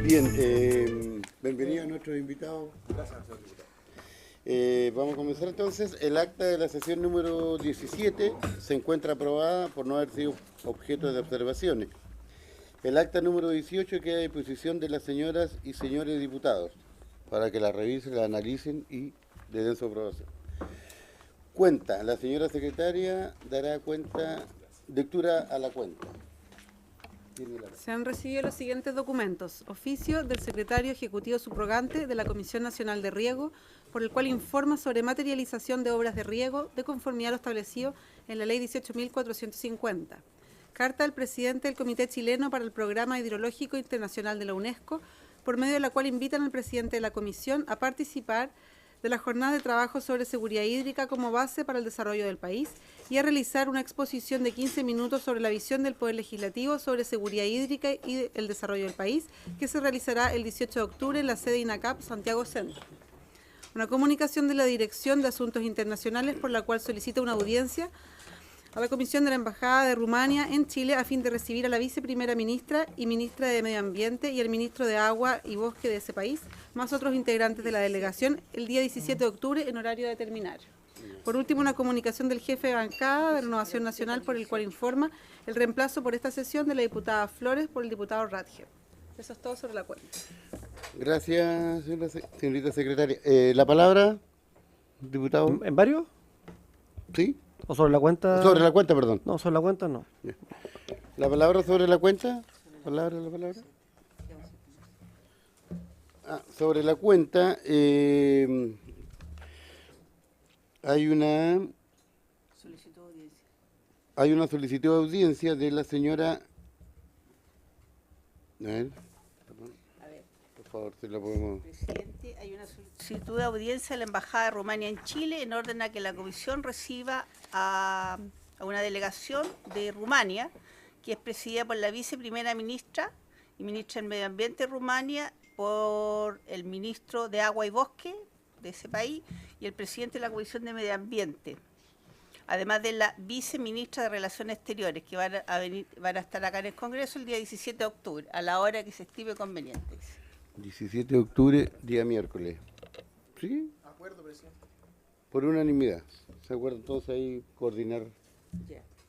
Bien, bienvenido a nuestros invitados. Gracias, señor diputado. Vamos a comenzar entonces. El acta de la sesión número 17 se encuentra aprobada por no haber sido objeto de observaciones. El acta número 18 queda a disposición de las señoras y señores diputados para que la revisen, la analicen y le den su aprobación. Cuenta. La señora secretaria dará lectura a la cuenta. Se han recibido los siguientes documentos. Oficio del Secretario Ejecutivo Subrogante de la Comisión Nacional de Riego, por el cual informa sobre materialización de obras de riego de conformidad a lo establecido en la Ley 18.450. Carta del Presidente del Comité Chileno para el Programa Hidrológico Internacional de la UNESCO, por medio de la cual invitan al Presidente de la Comisión a participar de la jornada de trabajo sobre seguridad hídrica como base para el desarrollo del país y a realizar una exposición de 15 minutos sobre la visión del Poder Legislativo sobre seguridad hídrica y el desarrollo del país, que se realizará el 18 de octubre en la sede INACAP Santiago Centro. Una comunicación de la Dirección de Asuntos Internacionales por la cual solicita una audiencia a la Comisión de la Embajada de Rumania en Chile a fin de recibir a la viceprimera ministra y ministra de Medio Ambiente y el ministro de Agua y Bosque de ese país, más otros integrantes de la delegación, el día 17 de octubre en horario de determinar. Por último, una comunicación del jefe de bancada de Renovación Nacional por el cual informa el reemplazo por esta sesión de la diputada Flores por el diputado Radger. Eso es todo sobre la cuenta. Gracias, señorita secretaria. ¿La palabra, diputado? ¿En varios? Sí. ¿O sobre la cuenta? Sobre la cuenta, perdón. No, sobre la cuenta no. ¿La palabra sobre la cuenta? La palabra. Sobre la cuenta, hay una solicitud de audiencia de la señora. A ver, por favor, si la podemos. Presidente, hay una solicitud de audiencia de la Embajada de Rumania en Chile en orden a que la Comisión reciba a una delegación de Rumania, que es presidida por la viceprimera ministra y ministra del Medio Ambiente de Rumania, por el ministro de Agua y Bosque de ese país y el presidente de la Comisión de Medio Ambiente, además de la viceministra de Relaciones Exteriores, que van a estar acá en el Congreso el día 17 de octubre, a la hora que se estime conveniente. 17 de octubre, día miércoles. ¿Sí? Acuerdo, presidente. Por unanimidad. ¿Se acuerdan todos ahí coordinar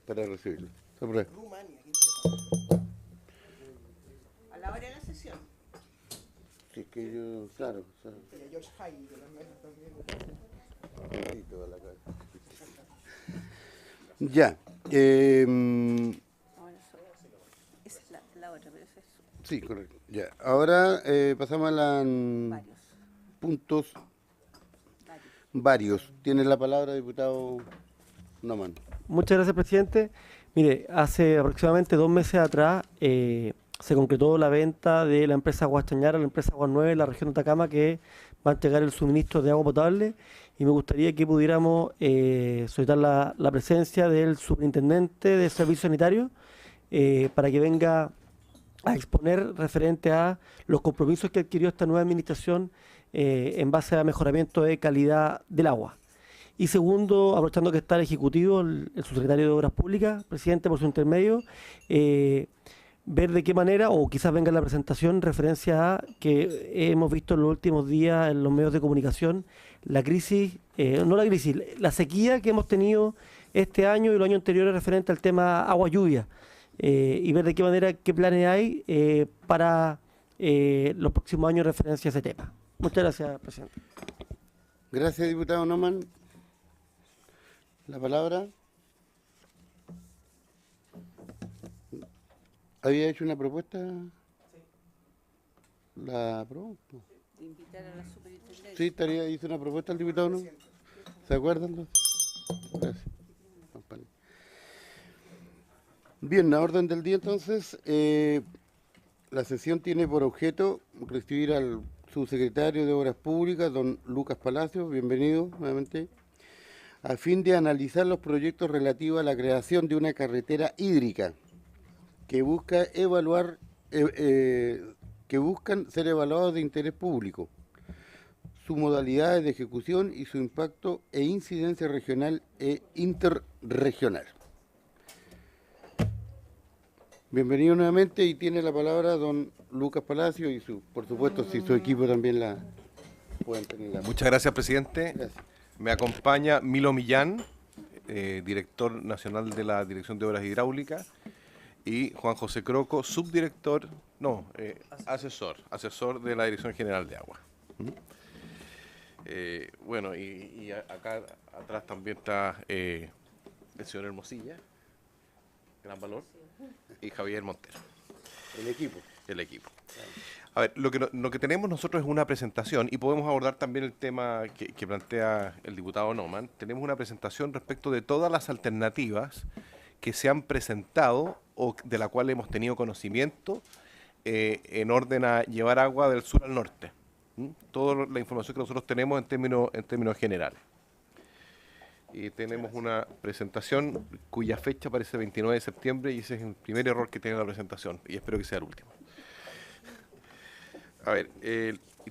para recibirlo? Rumania, qué interesante. A la hora de la sesión. Sí, es que yo, claro. Pero George Hyde, de las mesas también. Sí, toda la cara. Ya. Esa es la otra, pero esa es Sí, correcto. Ya. Ahora pasamos a los puntos varios. Tiene la palabra, diputado Noman. Muchas gracias, presidente. Mire, hace aproximadamente 2 meses atrás se concretó la venta de la empresa Aguas Chañar a la empresa Aguas 9 de la región de Atacama, que va a entregar el suministro de agua potable, y me gustaría que pudiéramos solicitar la presencia del superintendente de servicios sanitarios para que venga a exponer referente a los compromisos que adquirió esta nueva administración en base a mejoramiento de calidad del agua. Y segundo, aprovechando que está el Ejecutivo, el subsecretario de Obras Públicas, presidente, por su intermedio, ver de qué manera, o quizás venga la presentación en referencia a que hemos visto en los últimos días en los medios de comunicación la crisis, la sequía que hemos tenido este año y los años anteriores referente al tema agua-lluvia, y ver de qué manera, qué planes hay para los próximos años en referencia a ese tema. Muchas gracias, presidente. Gracias, diputado Noman. La palabra. ¿Había hecho una propuesta? Sí. ¿La aprobó? No. de invitar a la superintendencia. Sí, hizo una propuesta al diputado, ¿no? ¿Se acuerdan? Gracias. Bien, la orden del día entonces, la sesión tiene por objeto recibir al subsecretario de Obras Públicas, don Lucas Palacios, bienvenido nuevamente, a fin de analizar los proyectos relativos a la creación de una carretera hídrica que buscan ser evaluados de interés público, sus modalidades de ejecución y su impacto e incidencia regional e interregional. Bienvenido nuevamente y tiene la palabra don Lucas Palacio y por supuesto si su equipo también la pueden tener. Muchas gracias, presidente. Gracias. Me acompaña Milo Millán, director nacional de la Dirección de Obras Hidráulicas, y Juan José Croco, asesor de la Dirección General de Agua. Bueno, y acá atrás también está el señor Hermosilla, gran valor, y Javier Montero. El equipo. El equipo. A ver, lo que tenemos nosotros es una presentación y podemos abordar también el tema que plantea el diputado Noman. Tenemos una presentación respecto de todas las alternativas que se han presentado o de la cual hemos tenido conocimiento en orden a llevar agua del sur al norte. Toda la información que nosotros tenemos en términos generales. Y tenemos una presentación cuya fecha parece 29 de septiembre y ese es el primer error que tiene la presentación y espero que sea el último. A ver,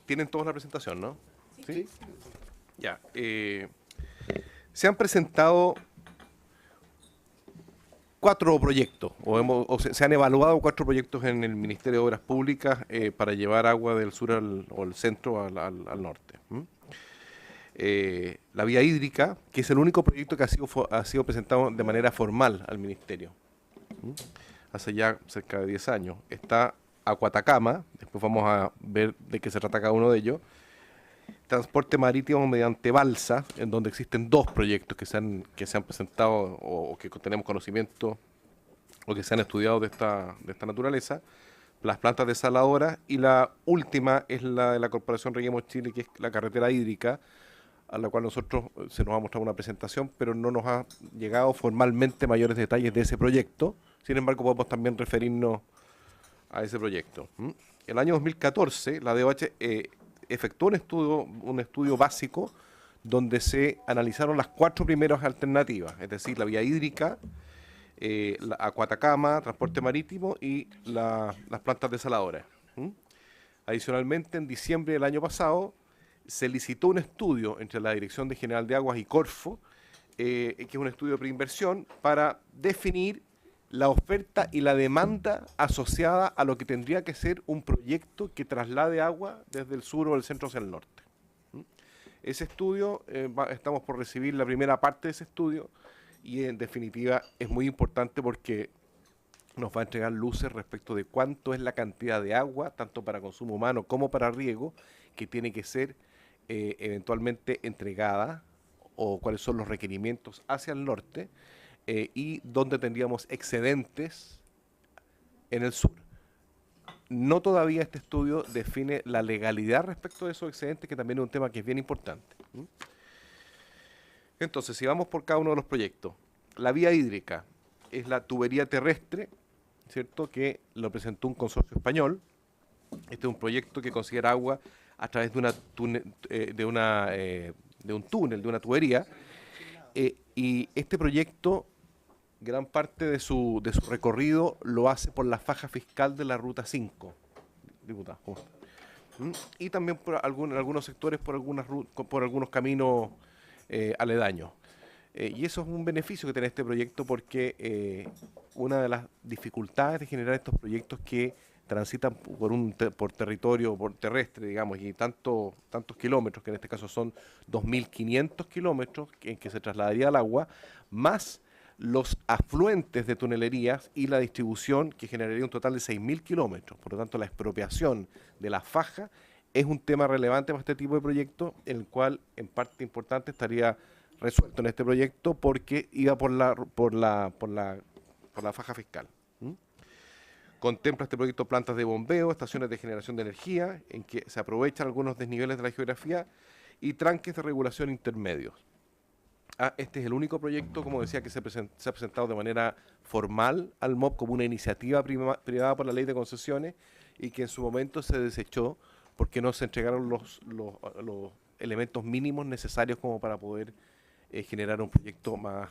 tienen todos la presentación, ¿no? Sí. Ya. Se han presentado 4 proyectos, se han evaluado 4 proyectos en el Ministerio de Obras Públicas para llevar agua del sur al centro al norte. La vía hídrica, que es el único proyecto que ha sido presentado de manera formal al Ministerio, hace ya cerca de 10 años. Está Acuatacama, después vamos a ver de qué se trata cada uno de ellos. Transporte marítimo mediante balsa, en donde existen 2 proyectos que se han presentado o que tenemos conocimiento o que se han estudiado de esta naturaleza. Las plantas desaladoras y la última es la de la Corporación Reguemos Chile, que es la carretera hídrica, a la cual nosotros se nos ha mostrado una presentación, pero no nos ha llegado formalmente mayores detalles de ese proyecto. Sin embargo, podemos también referirnos a ese proyecto. El año 2014, la DOH efectuó un estudio básico donde se analizaron las 4 primeras alternativas, es decir, la vía hídrica, la Acuatacama, transporte marítimo y las plantas desaladoras. Adicionalmente, en diciembre del año pasado, se licitó un estudio entre la Dirección General de Aguas y Corfo, que es un estudio de preinversión, para definir la oferta y la demanda asociada a lo que tendría que ser un proyecto que traslade agua desde el sur o el centro hacia el norte. Ese estudio, estamos por recibir la primera parte de ese estudio y en definitiva es muy importante porque nos va a entregar luces respecto de cuánto es la cantidad de agua, tanto para consumo humano como para riego, que tiene que ser eventualmente entregada o cuáles son los requerimientos hacia el norte, y donde tendríamos excedentes en el sur. No todavía este estudio define la legalidad respecto de esos excedentes, que también es un tema que es bien importante. Entonces, si vamos por cada uno de los proyectos, la vía hídrica es la tubería terrestre, ¿cierto?, que lo presentó un consorcio español. Este es un proyecto que considera agua a través de un túnel, de una tubería, y este proyecto, gran parte de su recorrido lo hace por la faja fiscal de la Ruta 5. Diputado, ¿cómo está? Y también por en algunos sectores por algunos caminos aledaños. Y eso es un beneficio que tiene este proyecto porque una de las dificultades de generar estos proyectos que transitan por territorio, por terrestre, digamos, y tantos kilómetros, que en este caso son 2.500 kilómetros en que se trasladaría el agua, más los afluentes de tunelerías y la distribución, que generaría un total de 6.000 kilómetros. Por lo tanto, la expropiación de la faja es un tema relevante para este tipo de proyectos, en el cual en parte importante estaría resuelto en este proyecto porque iba por la faja fiscal. Contempla este proyecto plantas de bombeo, estaciones de generación de energía, en que se aprovechan algunos desniveles de la geografía y tranques de regulación intermedios. Este es el único proyecto, como decía, que se ha presentado de manera formal al MOP como una iniciativa privada por la ley de concesiones y que en su momento se desechó porque no se entregaron los elementos mínimos necesarios como para poder generar un proyecto más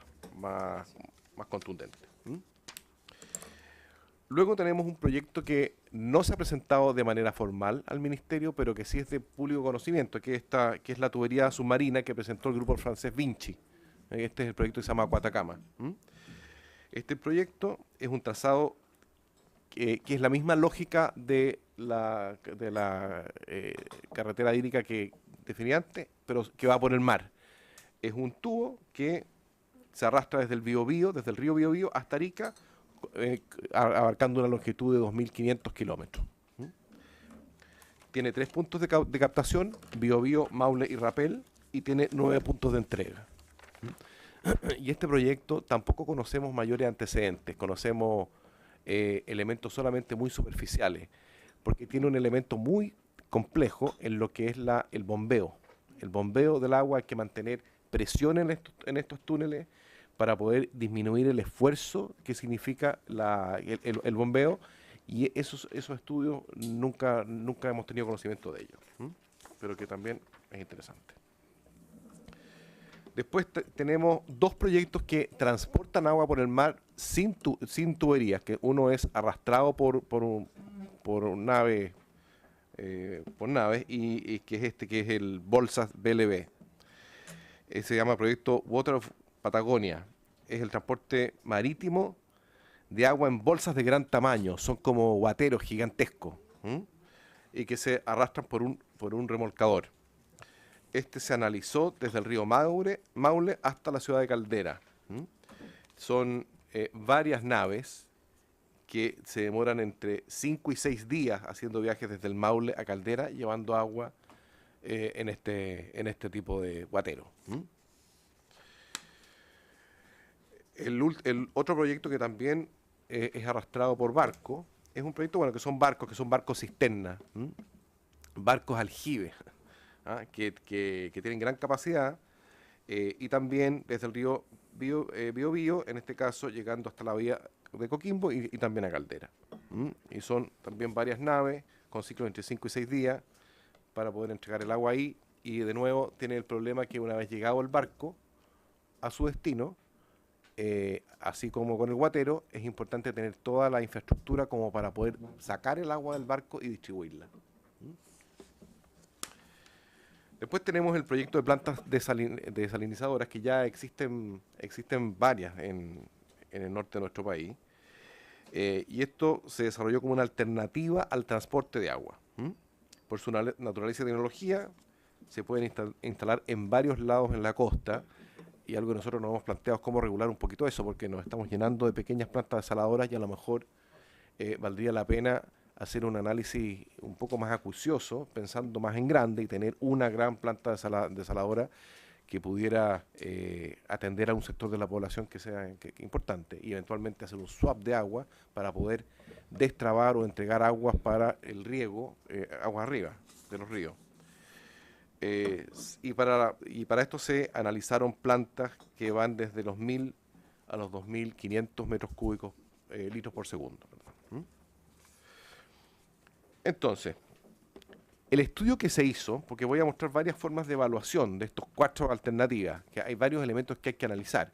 contundente. Luego tenemos un proyecto que no se ha presentado de manera formal al Ministerio, pero que sí es de público conocimiento, que es la tubería submarina que presentó el grupo francés Vinci. Este es el proyecto que se llama Acuatacama. Este proyecto es un trazado que es la misma lógica de la carretera hídrica que definí antes, pero que va por el mar. Es un tubo que se arrastra desde el Biobío, desde el río Biobío hasta Arica, abarcando una longitud de 2.500 kilómetros. Tiene 3 puntos de captación, Biobío, Maule y Rapel, y tiene 9 puntos de entrega. Y este proyecto tampoco conocemos mayores antecedentes, conocemos elementos solamente muy superficiales, porque tiene un elemento muy complejo en lo que es el bombeo. El bombeo del agua, hay que mantener presión en estos túneles para poder disminuir el esfuerzo que significa el bombeo, y esos estudios nunca hemos tenido conocimiento de ellos, pero que también es interesante. Después tenemos 2 proyectos que transportan agua por el mar sin tuberías, que uno es arrastrado por naves, y que es que es el Bolsas BLB. Se llama proyecto Water of Patagonia. Es el transporte marítimo de agua en bolsas de gran tamaño, son como guateros gigantescos, y que se arrastran por un remolcador. Este se analizó desde el río Maule hasta la ciudad de Caldera. Son varias naves que se demoran entre 5 y 6 días haciendo viajes desde el Maule a Caldera, llevando agua en este tipo de guatero. El otro proyecto que también es arrastrado por barco, es un proyecto, que son barcos cisterna, barcos aljibe, que tienen gran capacidad, y también desde el río Biobío, en este caso llegando hasta la vía de Coquimbo y también a Caldera. Y son también varias naves con ciclos entre 5 y 6 días para poder entregar el agua ahí, y de nuevo tiene el problema que una vez llegado el barco a su destino, así como con el guatero, es importante tener toda la infraestructura como para poder sacar el agua del barco y distribuirla. Después tenemos el proyecto de plantas desalinizadoras, que ya existen varias en el norte de nuestro país, y esto se desarrolló como una alternativa al transporte de agua. Por su naturaleza y tecnología, se pueden instalar en varios lados en la costa, y algo que nosotros nos hemos planteado es cómo regular un poquito eso, porque nos estamos llenando de pequeñas plantas desaladoras, y a lo mejor valdría la pena hacer un análisis un poco más acucioso, pensando más en grande, y tener una gran planta desaladora que pudiera atender a un sector de la población que sea importante, y eventualmente hacer un swap de agua para poder destrabar o entregar aguas para el riego, aguas arriba de los ríos. Y para esto se analizaron plantas que van desde los 1.000 a los 2.500 metros cúbicos, litros por segundo. Entonces, el estudio que se hizo, porque voy a mostrar varias formas de evaluación de estos 4 alternativas, que hay varios elementos que hay que analizar.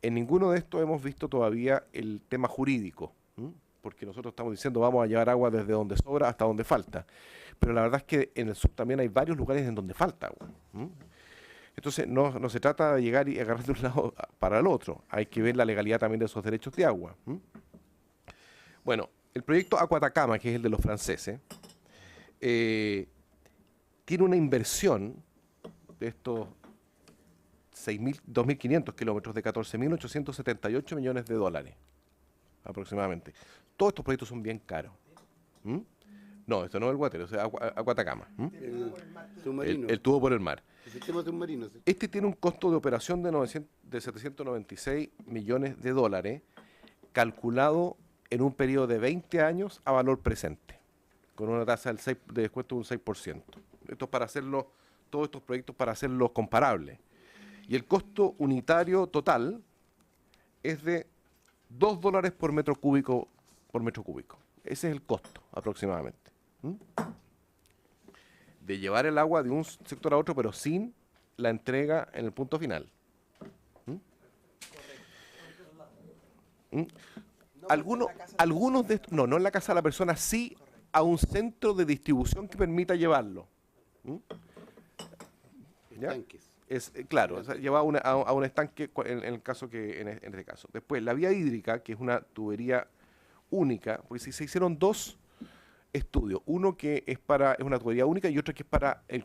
En ninguno de estos hemos visto todavía el tema jurídico, porque nosotros estamos diciendo vamos a llevar agua desde donde sobra hasta donde falta. Pero la verdad es que en el sur también hay varios lugares en donde falta agua. Entonces no se trata de llegar y agarrar de un lado para el otro. Hay que ver la legalidad también de esos derechos de agua. Bueno, el proyecto Acuatacama, que es el de los franceses, tiene una inversión de estos 2.500 kilómetros de 14.878 millones de dólares, aproximadamente. Todos estos proyectos son bien caros. No, esto no es el guatero, o sea, Acuatacama. El submarino. El tubo por el mar. El sistema submarino. ¿Sí? Este tiene un costo de operación de 796 millones de dólares, calculado en un periodo de 20 años a valor presente, con una tasa de descuento de un 6%. Esto es para hacerlo, todos estos proyectos para hacerlos comparables. Y el costo unitario total es de $2 por metro cúbico por metro cúbico. Ese es el costo aproximadamente. De llevar el agua de un sector a otro, pero sin la entrega en el punto final. No, algunos de estos, no en la casa de la persona, sí a un centro de distribución que permita llevarlo. ¿Mm? ¿Ya? Tanques. Claro, o sea, lleva a un estanque en el caso que en este caso. Después, la vía hídrica, que es una tubería única, porque si se hicieron dos estudios, uno que es una tubería única y otro que es para el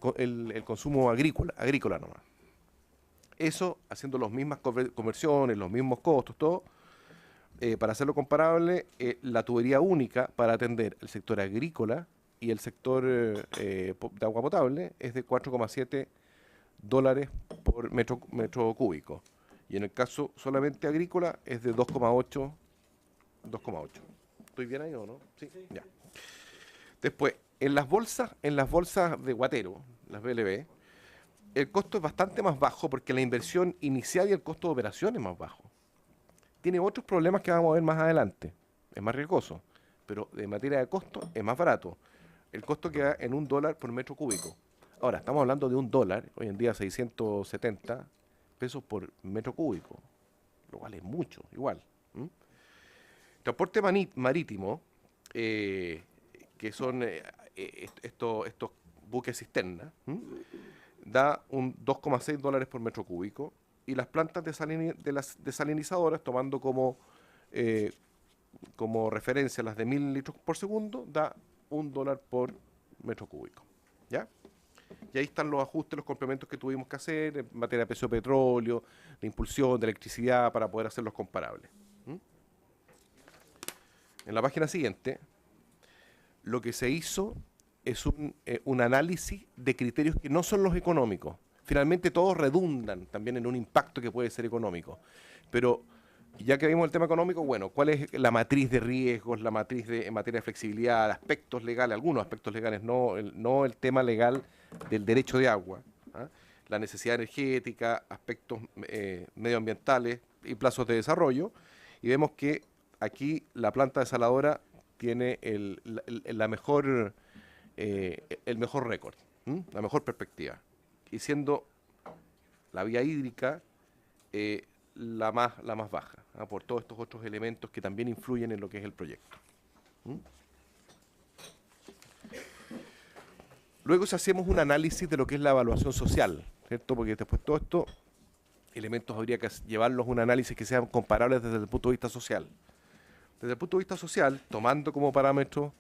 consumo agrícola nomás. Eso, haciendo las mismas conversiones, los mismos costos, todo, para hacerlo comparable, la tubería única para atender el sector agrícola y el sector de agua potable es de $4,7 por metro cúbico. Y en el caso solamente agrícola es de 2,8. ¿Estoy bien ahí o no? Sí. Ya. Después, en las bolsas de Guatero, las BLB, el costo es bastante más bajo porque la inversión inicial y el costo de operación es más bajo. Tiene otros problemas que vamos a ver más adelante. Es más riesgoso, pero de materia de costo es más barato. El costo queda en $1 por metro cúbico. Ahora, estamos hablando de $1, hoy en día 670 pesos por metro cúbico, lo cual es mucho, igual. Transporte marítimo, que son estos buques cisterna, da un $2,6 por metro cúbico, y las plantas de las desalinizadoras, tomando como referencia las de 1.000 litros por segundo, da $1 por metro cúbico. ¿Ya? Y ahí están los ajustes, los complementos que tuvimos que hacer en materia de precio de petróleo, de impulsión, de electricidad, para poder hacerlos comparables. En la página siguiente, lo que se hizo es un análisis de criterios que no son los económicos. Finalmente todos redundan también en un impacto que puede ser económico. Pero ya que vimos el tema económico, bueno, ¿cuál es la matriz de riesgos, la matriz en materia de flexibilidad, aspectos legales, algunos aspectos legales, no el tema legal del derecho de agua, ¿ah? La necesidad energética, aspectos medioambientales y plazos de desarrollo? Y vemos que aquí la planta desaladora tiene el mejor récord, la mejor perspectiva, y siendo la vía hídrica la más baja, por todos estos otros elementos que también influyen en lo que es el proyecto. Luego, si hacemos un análisis de lo que es la evaluación social, ¿cierto? Porque después todos estos elementos habría que llevarlos a un análisis que sean comparables desde el punto de vista social. Desde el punto de vista social, tomando como parámetro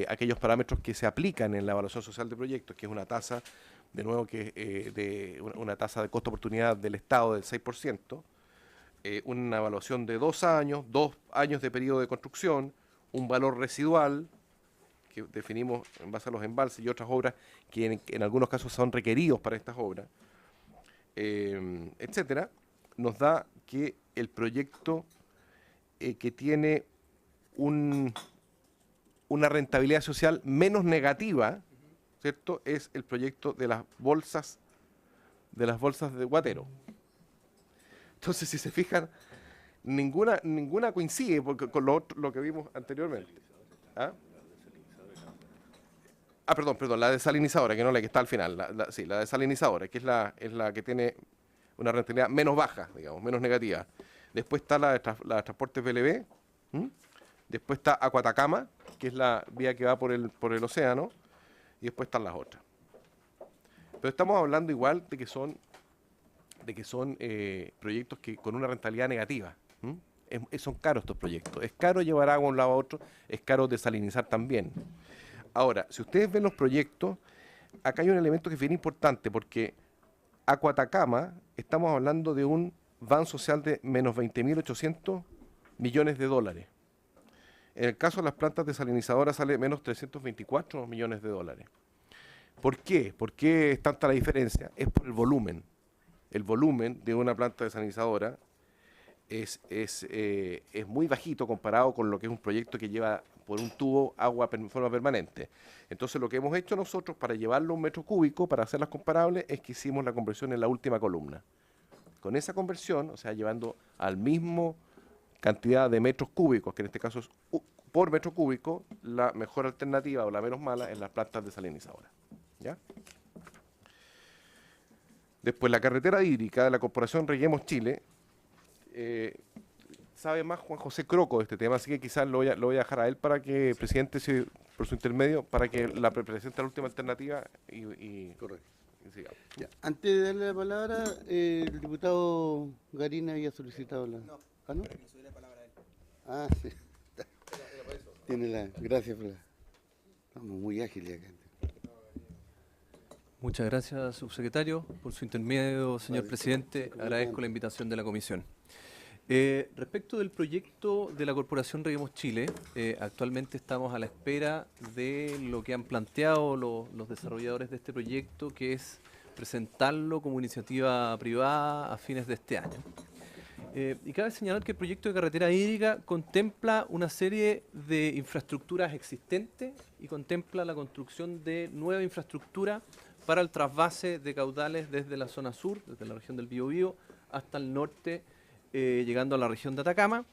aquellos parámetros que se aplican en la evaluación social de proyectos, que es una tasa, de nuevo, que una tasa de costo-oportunidad del Estado del 6%, una evaluación de 2 años, 2 años de periodo de construcción, un valor residual, que definimos en base a los embalses y otras obras que en algunos casos son requeridos para estas obras, etcétera, nos da que el proyecto que tiene una rentabilidad social menos negativa, ¿cierto?, es el proyecto de las bolsas de Guatero. Entonces, si se fijan, ninguna coincide con lo que vimos anteriormente. ¿Ah? Perdón, la desalinizadora, que no la que está al final. Sí, la desalinizadora, que es la que tiene una rentabilidad menos baja, digamos, menos negativa. Después está la de transportes BLB. Después está Acuatacama, que es la vía que va por el océano. Y después están las otras. Pero estamos hablando igual de que son proyectos que con una rentabilidad negativa. Son caros estos proyectos. Es caro llevar agua de un lado a otro, es caro desalinizar también. Ahora, si ustedes ven los proyectos, acá hay un elemento que es bien importante, porque Acuatacama, estamos hablando de un van social de menos $20.800 millones. En el caso de las plantas desalinizadoras sale menos $324 millones. ¿Por qué? ¿Por qué es tanta la diferencia? Es por el volumen. El volumen de una planta desalinizadora es muy bajito comparado con lo que es un proyecto que lleva por un tubo agua en forma permanente. Entonces, lo que hemos hecho nosotros para llevarlo a un metro cúbico, para hacerlas comparables, es que hicimos la conversión en la última columna. Con esa conversión, o sea, llevando al mismo cantidad de metros cúbicos, que en este caso es por metro cúbico, la mejor alternativa o la menos mala es las plantas desalinizadoras. ¿Ya? Después, la carretera hídrica de la Corporación Reguemos Chile sabe más Juan José Croco de este tema, así que quizás lo voy a dejar a él para que, presidente, por su intermedio, para que la presente la última alternativa y Correcto. y sigamos. Ya, antes de darle la palabra, el diputado Garín había solicitado la... No, ¿Ah, no? para que le subiera la palabra a él. Ah, sí. Tiene la... Gracias, Fla. Estamos muy ágiles acá. Muchas gracias, subsecretario. Por su intermedio, señor Vale. presidente, agradezco la invitación de la comisión. Respecto del proyecto de la Corporación Reguemos Chile, actualmente estamos a la espera de lo que han planteado los desarrolladores de este proyecto, que es presentarlo como iniciativa privada a fines de este año. Y cabe señalar que el proyecto de carretera hídrica contempla una serie de infraestructuras existentes y contempla la construcción de nueva infraestructura para el trasvase de caudales desde la zona sur, desde la región del Biobío, hasta el norte, llegando a la región de Atacama,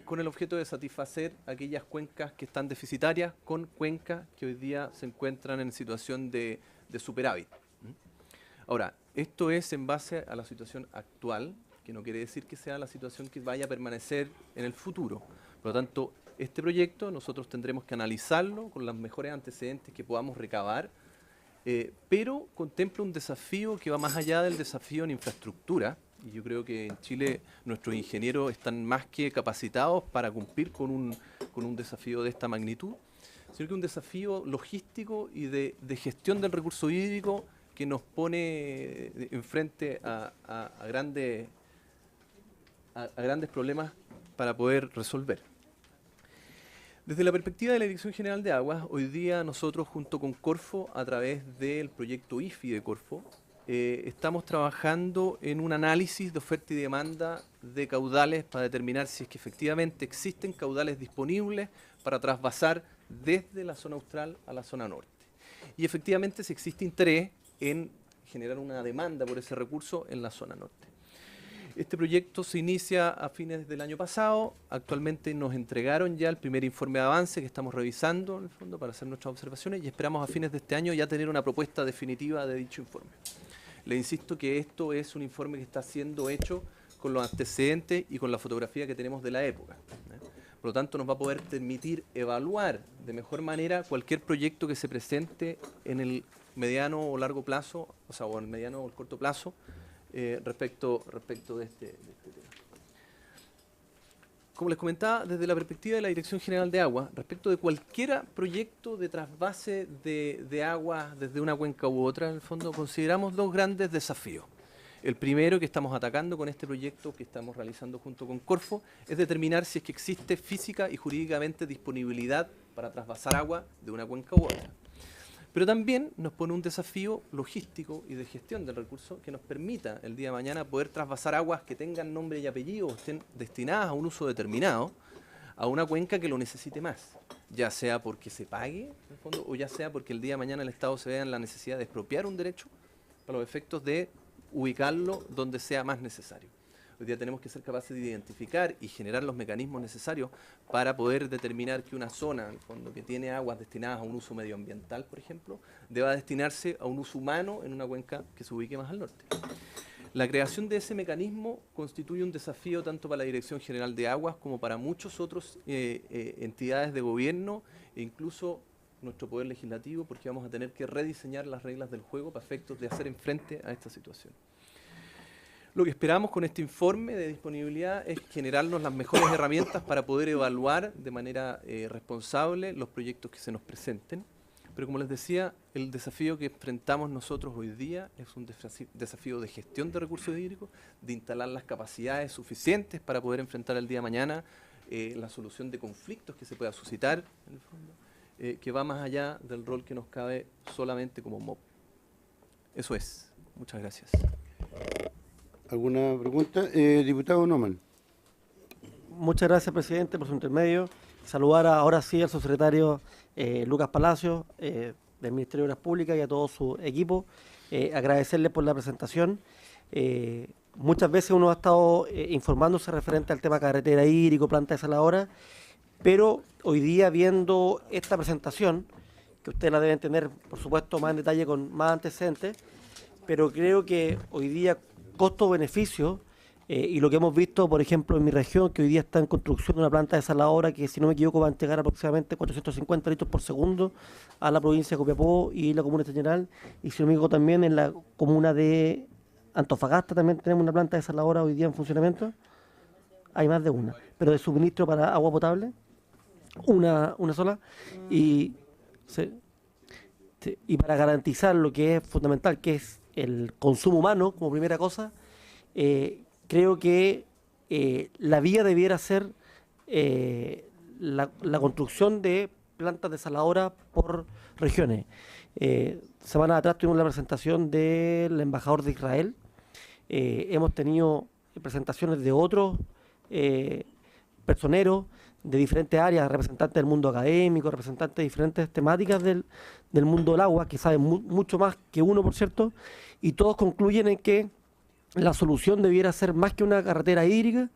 con el objeto de satisfacer aquellas cuencas que están deficitarias con cuencas que hoy día se encuentran en situación de superávit. Ahora, esto es en base a la situación actual, que no quiere decir que sea la situación que vaya a permanecer en el futuro. Por lo tanto, este proyecto nosotros tendremos que analizarlo con los mejores antecedentes que podamos recabar, pero contempla un desafío que va más allá del desafío en infraestructura, y yo creo que en Chile nuestros ingenieros están más que capacitados para cumplir con un desafío de esta magnitud, sino que un desafío logístico y de gestión del recurso hídrico que nos pone enfrente a grandes problemas para poder resolver. Desde la perspectiva de la Dirección General de Aguas, hoy día nosotros junto con Corfo, a través del proyecto IFI de Corfo, estamos trabajando en un análisis de oferta y demanda de caudales para determinar si es que efectivamente existen caudales disponibles para trasvasar desde la zona austral a la zona norte. Y efectivamente si existe interés en generar una demanda por ese recurso en la zona norte. Este proyecto se inicia a fines del año pasado. Actualmente nos entregaron ya el primer informe de avance que estamos revisando en el fondo para hacer nuestras observaciones y esperamos a fines de este año ya tener una propuesta definitiva de dicho informe. Le insisto que esto es un informe que está siendo hecho con los antecedentes y con la fotografía que tenemos de la época. Por lo tanto, nos va a poder permitir evaluar de mejor manera cualquier proyecto que se presente en el mediano o largo plazo, o sea, o en el mediano o el corto plazo, respecto de este tema. Como les comentaba, desde la perspectiva de la Dirección General de Agua, respecto de cualquier proyecto de trasvase de agua desde una cuenca u otra, en el fondo, consideramos dos grandes desafíos. El primero que estamos atacando con este proyecto que estamos realizando junto con Corfo es determinar si es que existe física y jurídicamente disponibilidad para trasvasar agua de una cuenca u otra. Pero también nos pone un desafío logístico y de gestión del recurso que nos permita el día de mañana poder trasvasar aguas que tengan nombre y apellido o estén destinadas a un uso determinado a una cuenca que lo necesite más, ya sea porque se pague en el fondo o ya sea porque el día de mañana el Estado se vea en la necesidad de expropiar un derecho para los efectos de ubicarlo donde sea más necesario. Hoy día tenemos que ser capaces de identificar y generar los mecanismos necesarios para poder determinar que una zona, en el fondo, que tiene aguas destinadas a un uso medioambiental, por ejemplo, deba destinarse a un uso humano en una cuenca que se ubique más al norte. La creación de ese mecanismo constituye un desafío tanto para la Dirección General de Aguas como para muchas otras entidades de gobierno e incluso nuestro Poder Legislativo, porque vamos a tener que rediseñar las reglas del juego para efectos de hacer frente a esta situación. Lo que esperamos con este informe de disponibilidad es generarnos las mejores herramientas para poder evaluar de manera responsable los proyectos que se nos presenten. Pero como les decía, el desafío que enfrentamos nosotros hoy día es un desafío de gestión de recursos hídricos, de instalar las capacidades suficientes para poder enfrentar el día de mañana la solución de conflictos que se pueda suscitar, en el fondo, que va más allá del rol que nos cabe solamente como MOP. Eso es. Muchas gracias. ¿Alguna pregunta? Diputado Noman. Muchas gracias, presidente, por su intermedio. Saludar ahora sí al subsecretario Lucas Palacios del Ministerio de Obras Públicas y a todo su equipo. Agradecerle por la presentación. Muchas veces uno ha estado informándose referente al tema carretera hídrico, planta desaladora, pero hoy día viendo esta presentación, que ustedes la deben tener, por supuesto, más en detalle con más antecedentes, pero creo que hoy día costo-beneficio Y lo que hemos visto, por ejemplo, en mi región, que hoy día está en construcción una planta desaladora que, si no me equivoco, va a entregar aproximadamente 450 litros por segundo a la provincia de Copiapó y la comuna de General. Y si no me equivoco, también en la comuna de Antofagasta también tenemos una planta desaladora hoy día en funcionamiento. Hay más de una, pero de suministro para agua potable, una sola. Y, y para garantizar lo que es fundamental, que es el consumo humano como primera cosa, creo que la vía debiera ser la construcción de plantas desaladoras por regiones. Semanas atrás tuvimos la presentación del embajador de Israel. Hemos tenido presentaciones de otros personeros de diferentes áreas, representantes del mundo académico, representantes de diferentes temáticas del mundo del agua, que saben mucho más que uno, por cierto, y todos concluyen en que la solución debiera ser más que una carretera hídrica,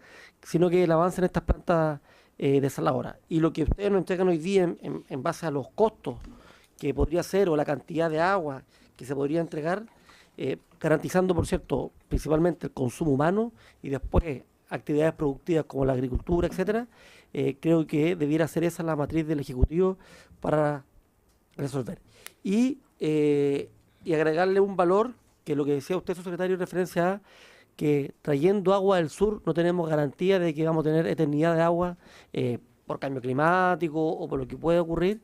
sino que el avance en estas plantas desaladoras. Y lo que ustedes nos entregan hoy día en base a los costos que podría ser o la cantidad de agua que se podría entregar, garantizando, por cierto, principalmente el consumo humano y después actividades productivas como la agricultura, etcétera, creo que debiera ser esa la matriz del Ejecutivo para resolver. Y agregarle un valor, que lo que decía usted, subsecretario, en referencia a que trayendo agua del sur no tenemos garantía de que vamos a tener eternidad de agua por cambio climático o por lo que puede ocurrir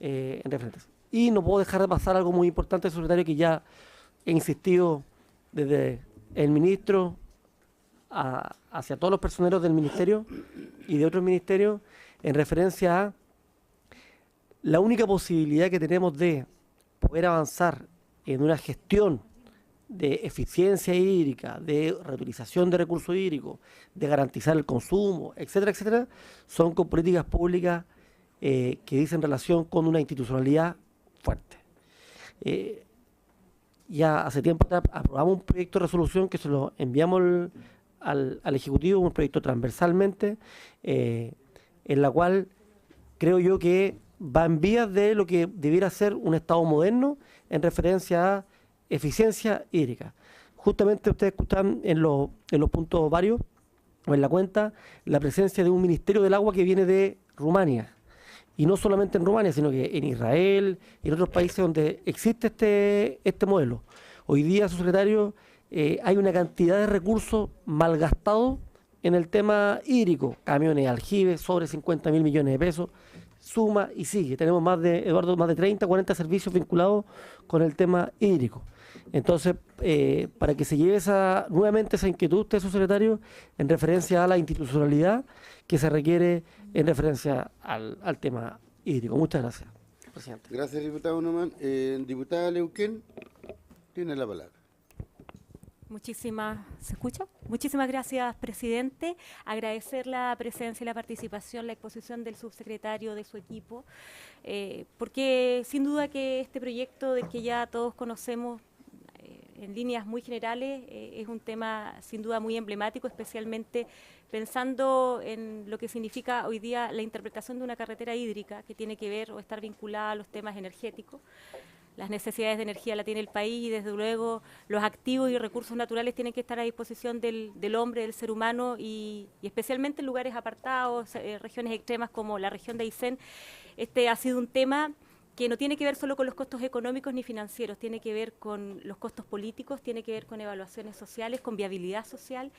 en referencia. Y no puedo dejar de pasar algo muy importante, subsecretario, que ya he insistido desde el ministro hacia todos los personeros del ministerio y de otros ministerios en referencia a la única posibilidad que tenemos de poder avanzar en una gestión de eficiencia hídrica, de reutilización de recursos hídricos, de garantizar el consumo, etcétera, etcétera, son con políticas públicas que dicen relación con una institucionalidad fuerte. Ya hace tiempo aprobamos un proyecto de resolución que se lo enviamos al Ejecutivo, un proyecto transversalmente, en la cual creo yo que va en vías de lo que debiera ser un Estado moderno en referencia a eficiencia hídrica. Justamente ustedes escuchan en los puntos varios, o en la cuenta, la presencia de un Ministerio del Agua que viene de Rumania. Y no solamente en Rumania, sino que en Israel y en otros países donde existe este modelo. Hoy día, subsecretario, hay una cantidad de recursos malgastados en el tema hídrico. Camiones de aljibe, sobre 50.000 millones de pesos, suma y sigue. Tenemos más de 30, 40 servicios vinculados con el tema hídrico. Entonces, para que se lleve nuevamente esa inquietud, usted, subsecretario, en referencia a la institucionalidad que se requiere en referencia al tema hídrico. Muchas gracias, presidente. Gracias, diputado Neumann. Diputada Leuquén, tiene la palabra. ¿Se escucha? Muchísimas gracias, presidente. Agradecer la presencia y la participación, la exposición del subsecretario, de su equipo, porque sin duda que este proyecto del que ya todos conocemos en líneas muy generales es un tema sin duda muy emblemático, especialmente pensando en lo que significa hoy día la interpretación de una carretera hídrica que tiene que ver o estar vinculada a los temas energéticos. Las necesidades de energía la tiene el país y desde luego los activos y recursos naturales tienen que estar a disposición del hombre, del ser humano y especialmente en lugares apartados, regiones extremas como la región de Aysén. Este ha sido un tema que no tiene que ver solo con los costos económicos ni financieros, tiene que ver con los costos políticos, tiene que ver con evaluaciones sociales, con viabilidad social.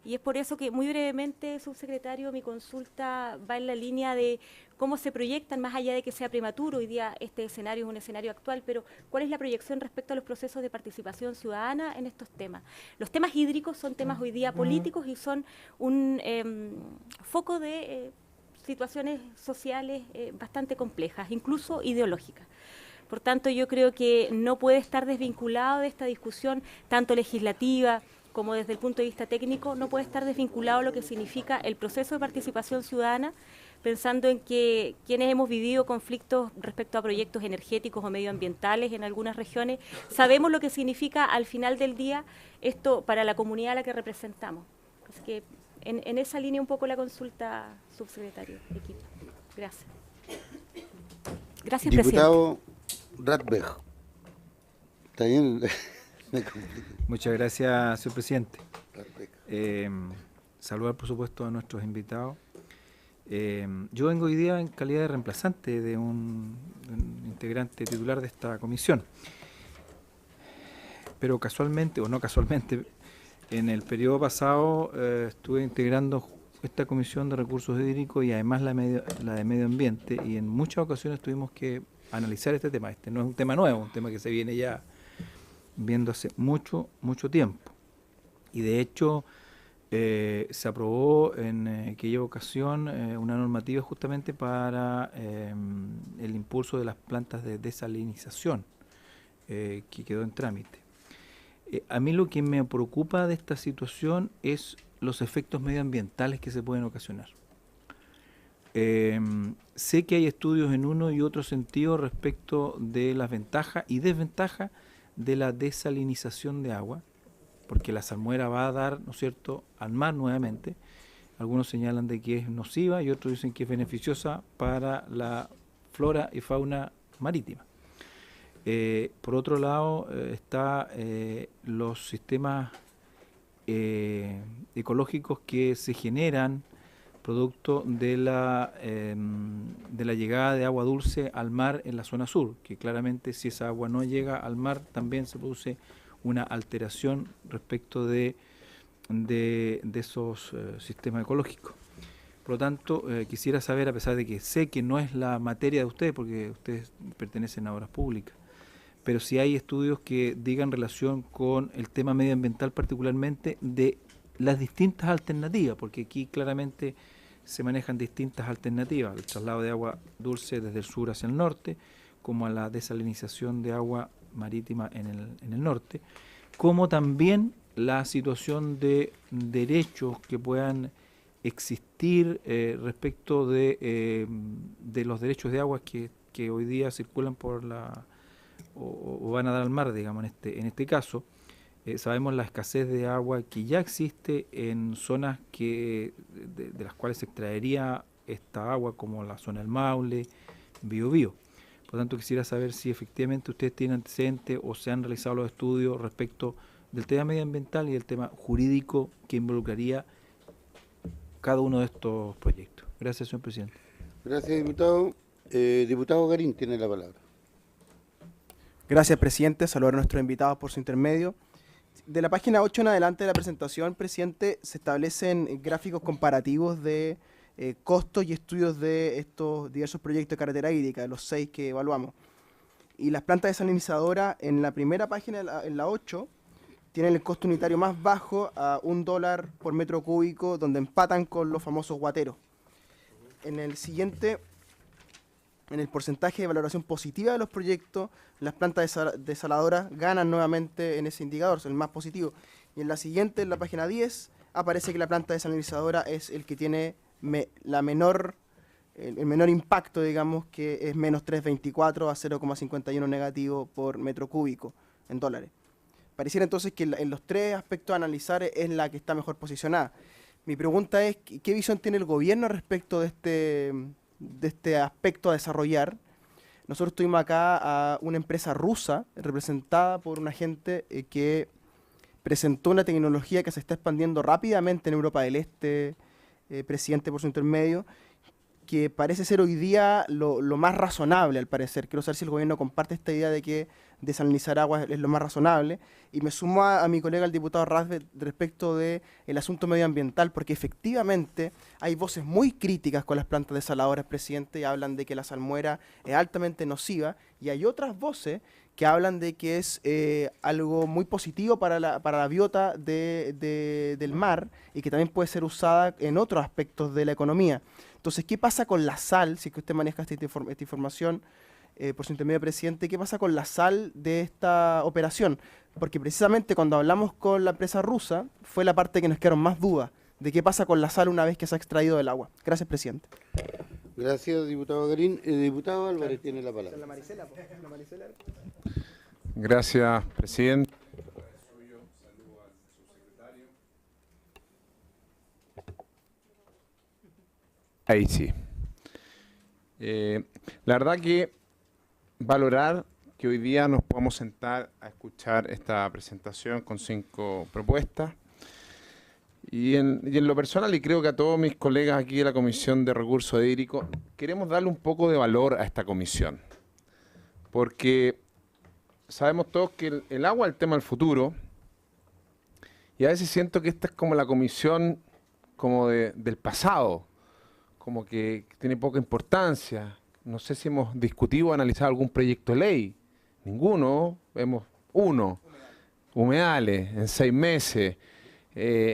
Y es por eso que, muy brevemente, subsecretario, mi consulta va en la línea de cómo se proyectan, más allá de que sea prematuro, hoy día este escenario es un escenario actual, pero ¿cuál es la proyección respecto a los procesos de participación ciudadana en estos temas? Los temas hídricos son temas hoy día políticos y son un foco de situaciones sociales bastante complejas, incluso ideológicas. Por tanto, yo creo que no puede estar desvinculado de esta discusión, tanto legislativa como desde el punto de vista técnico, no puede estar desvinculado lo que significa el proceso de participación ciudadana, pensando en que quienes hemos vivido conflictos respecto a proyectos energéticos o medioambientales en algunas regiones, sabemos lo que significa al final del día esto para la comunidad a la que representamos. Así que en esa línea un poco la consulta, subsecretario, equipo. Gracias. Gracias, diputado Radberg. ¿Está bien? Muchas gracias, señor presidente. Radberg. Saludar, por supuesto, a nuestros invitados. Yo vengo hoy día en calidad de reemplazante de un integrante titular de esta comisión. Pero casualmente, o no casualmente, en el periodo pasado estuve integrando esta comisión de recursos hídricos y además la de medio ambiente, y en muchas ocasiones tuvimos que analizar este tema. Este no es un tema nuevo, un tema que se viene ya viendo hace mucho tiempo. Y de hecho se aprobó en aquella ocasión una normativa justamente para el impulso de las plantas de desalinización que quedó en trámite. A mí lo que me preocupa de esta situación es los efectos medioambientales que se pueden ocasionar. Sé que hay estudios en uno y otro sentido respecto de las ventajas y desventajas de la desalinización de agua, porque la salmuera va a dar, ¿no es cierto?, al mar nuevamente. Algunos señalan de que es nociva y otros dicen que es beneficiosa para la flora y fauna marítima. Por otro lado, está los sistemas ecológicos que se generan producto de la llegada de agua dulce al mar en la zona sur, que claramente si esa agua no llega al mar también se produce una alteración respecto de esos sistemas ecológicos. Por lo tanto, quisiera saber, a pesar de que sé que no es la materia de ustedes, porque ustedes pertenecen a obras públicas, pero si hay estudios que digan relación con el tema medioambiental, particularmente de las distintas alternativas, porque aquí claramente se manejan distintas alternativas, el traslado de agua dulce desde el sur hacia el norte, como a la desalinización de agua marítima en el norte, como también la situación de derechos que puedan existir respecto de los derechos de agua que hoy día circulan por o van a dar al mar, digamos, en este caso. Sabemos la escasez de agua que ya existe en zonas de las cuales se extraería esta agua, como la zona del Maule, Biobío. Por lo tanto, quisiera saber si efectivamente ustedes tienen antecedentes o se han realizado los estudios respecto del tema medioambiental y del tema jurídico que involucraría cada uno de estos proyectos. Gracias, señor presidente. Gracias, diputado. Diputado Garín tiene la palabra. Gracias, presidente. Saludar a nuestros invitados por su intermedio. De la página 8 en adelante de la presentación, presidente, se establecen gráficos comparativos de costos y estudios de estos diversos proyectos de carretera hídrica, de los 6 que evaluamos. Y las plantas desalinizadoras, en la primera página, en la 8, tienen el costo unitario más bajo a $1 por metro cúbico, donde empatan con los famosos guateros. En el siguiente, en el porcentaje de valoración positiva de los proyectos, las plantas desaladoras ganan nuevamente en ese indicador, es el más positivo. Y en la siguiente, en la página 10, aparece que la planta desalinizadora es el que tiene el menor impacto, digamos, que es menos 3,24 a 0,51 negativo por metro cúbico en dólares. Pareciera entonces que en los tres aspectos a analizar es la que está mejor posicionada. Mi pregunta es, ¿qué visión tiene el gobierno respecto de este aspecto a desarrollar? Nosotros tuvimos acá a una empresa rusa representada por un agente que presentó una tecnología que se está expandiendo rápidamente en Europa del Este, presidente por su intermedio, que parece ser hoy día lo más razonable al parecer. Quiero saber si el gobierno comparte esta idea de que desalinizar agua es lo más razonable. Y me sumo a mi colega el diputado Rasvet respecto del asunto medioambiental, porque efectivamente hay voces muy críticas con las plantas desaladoras, presidente, y hablan de que la salmuera es altamente nociva, y hay otras voces que hablan de que es algo muy positivo para la biota del mar y que también puede ser usada en otros aspectos de la economía. Entonces, ¿qué pasa con la sal? Si es que usted maneja esta información por su intermedio, presidente, ¿qué pasa con la sal de esta operación? Porque precisamente cuando hablamos con la empresa rusa, fue la parte que nos quedaron más dudas de qué pasa con la sal una vez que se ha extraído del agua. Gracias, presidente. Gracias, diputado Garín. Diputado Álvarez tiene la palabra. Gracias, presidente. Ahí sí. La verdad que valorar que hoy día nos podamos sentar a escuchar esta presentación con 5 propuestas Y en lo personal, y creo que a todos mis colegas aquí de la Comisión de Recursos Hídricos, queremos darle un poco de valor a esta comisión. Porque sabemos todos que el agua es el tema del futuro, y a veces siento que esta es como la comisión como del pasado, como que tiene poca importancia. No sé si hemos discutido o analizado algún proyecto de ley. Ninguno. Vemos uno. Humedales, en 6 meses.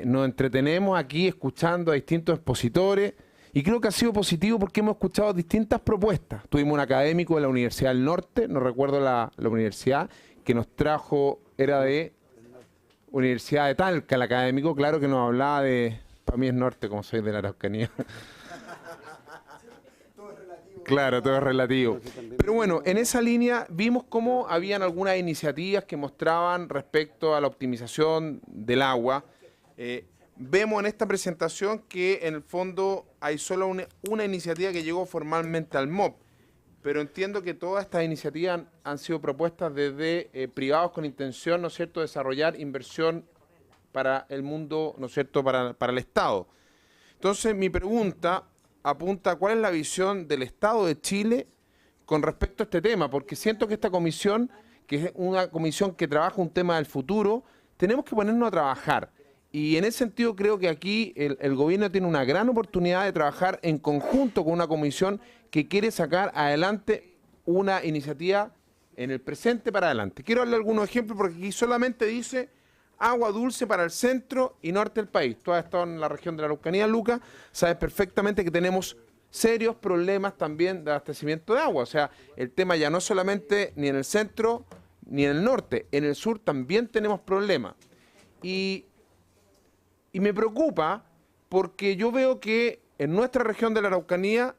Nos entretenemos aquí escuchando a distintos expositores y creo que ha sido positivo porque hemos escuchado distintas propuestas. Tuvimos un académico de la Universidad del Norte, no recuerdo la universidad, que nos trajo, era de Universidad de Talca, el académico, claro, que nos hablaba de, para mí es norte, como soy de la Araucanía. Claro, todo es relativo. Pero bueno, en esa línea vimos cómo habían algunas iniciativas que mostraban respecto a la optimización del agua. Vemos en esta presentación que en el fondo hay solo una iniciativa que llegó formalmente al MOP, pero entiendo que todas estas iniciativas han sido propuestas desde privados con intención, ¿no es cierto?, de desarrollar inversión para el mundo, ¿no es cierto?, para el Estado. Entonces, mi pregunta apunta a cuál es la visión del Estado de Chile con respecto a este tema, porque siento que esta comisión, que es una comisión que trabaja un tema del futuro, tenemos que ponernos a trabajar. Y en ese sentido creo que aquí el gobierno tiene una gran oportunidad de trabajar en conjunto con una comisión que quiere sacar adelante una iniciativa en el presente para adelante. Quiero darle algunos ejemplos porque aquí solamente dice agua dulce para el centro y norte del país. Tú has estado en la región de la Araucanía, Lucas, sabes perfectamente que tenemos serios problemas también de abastecimiento de agua. O sea, el tema ya no es solamente ni en el centro ni en el norte, en el sur también tenemos problemas. Y me preocupa porque yo veo que en nuestra región de la Araucanía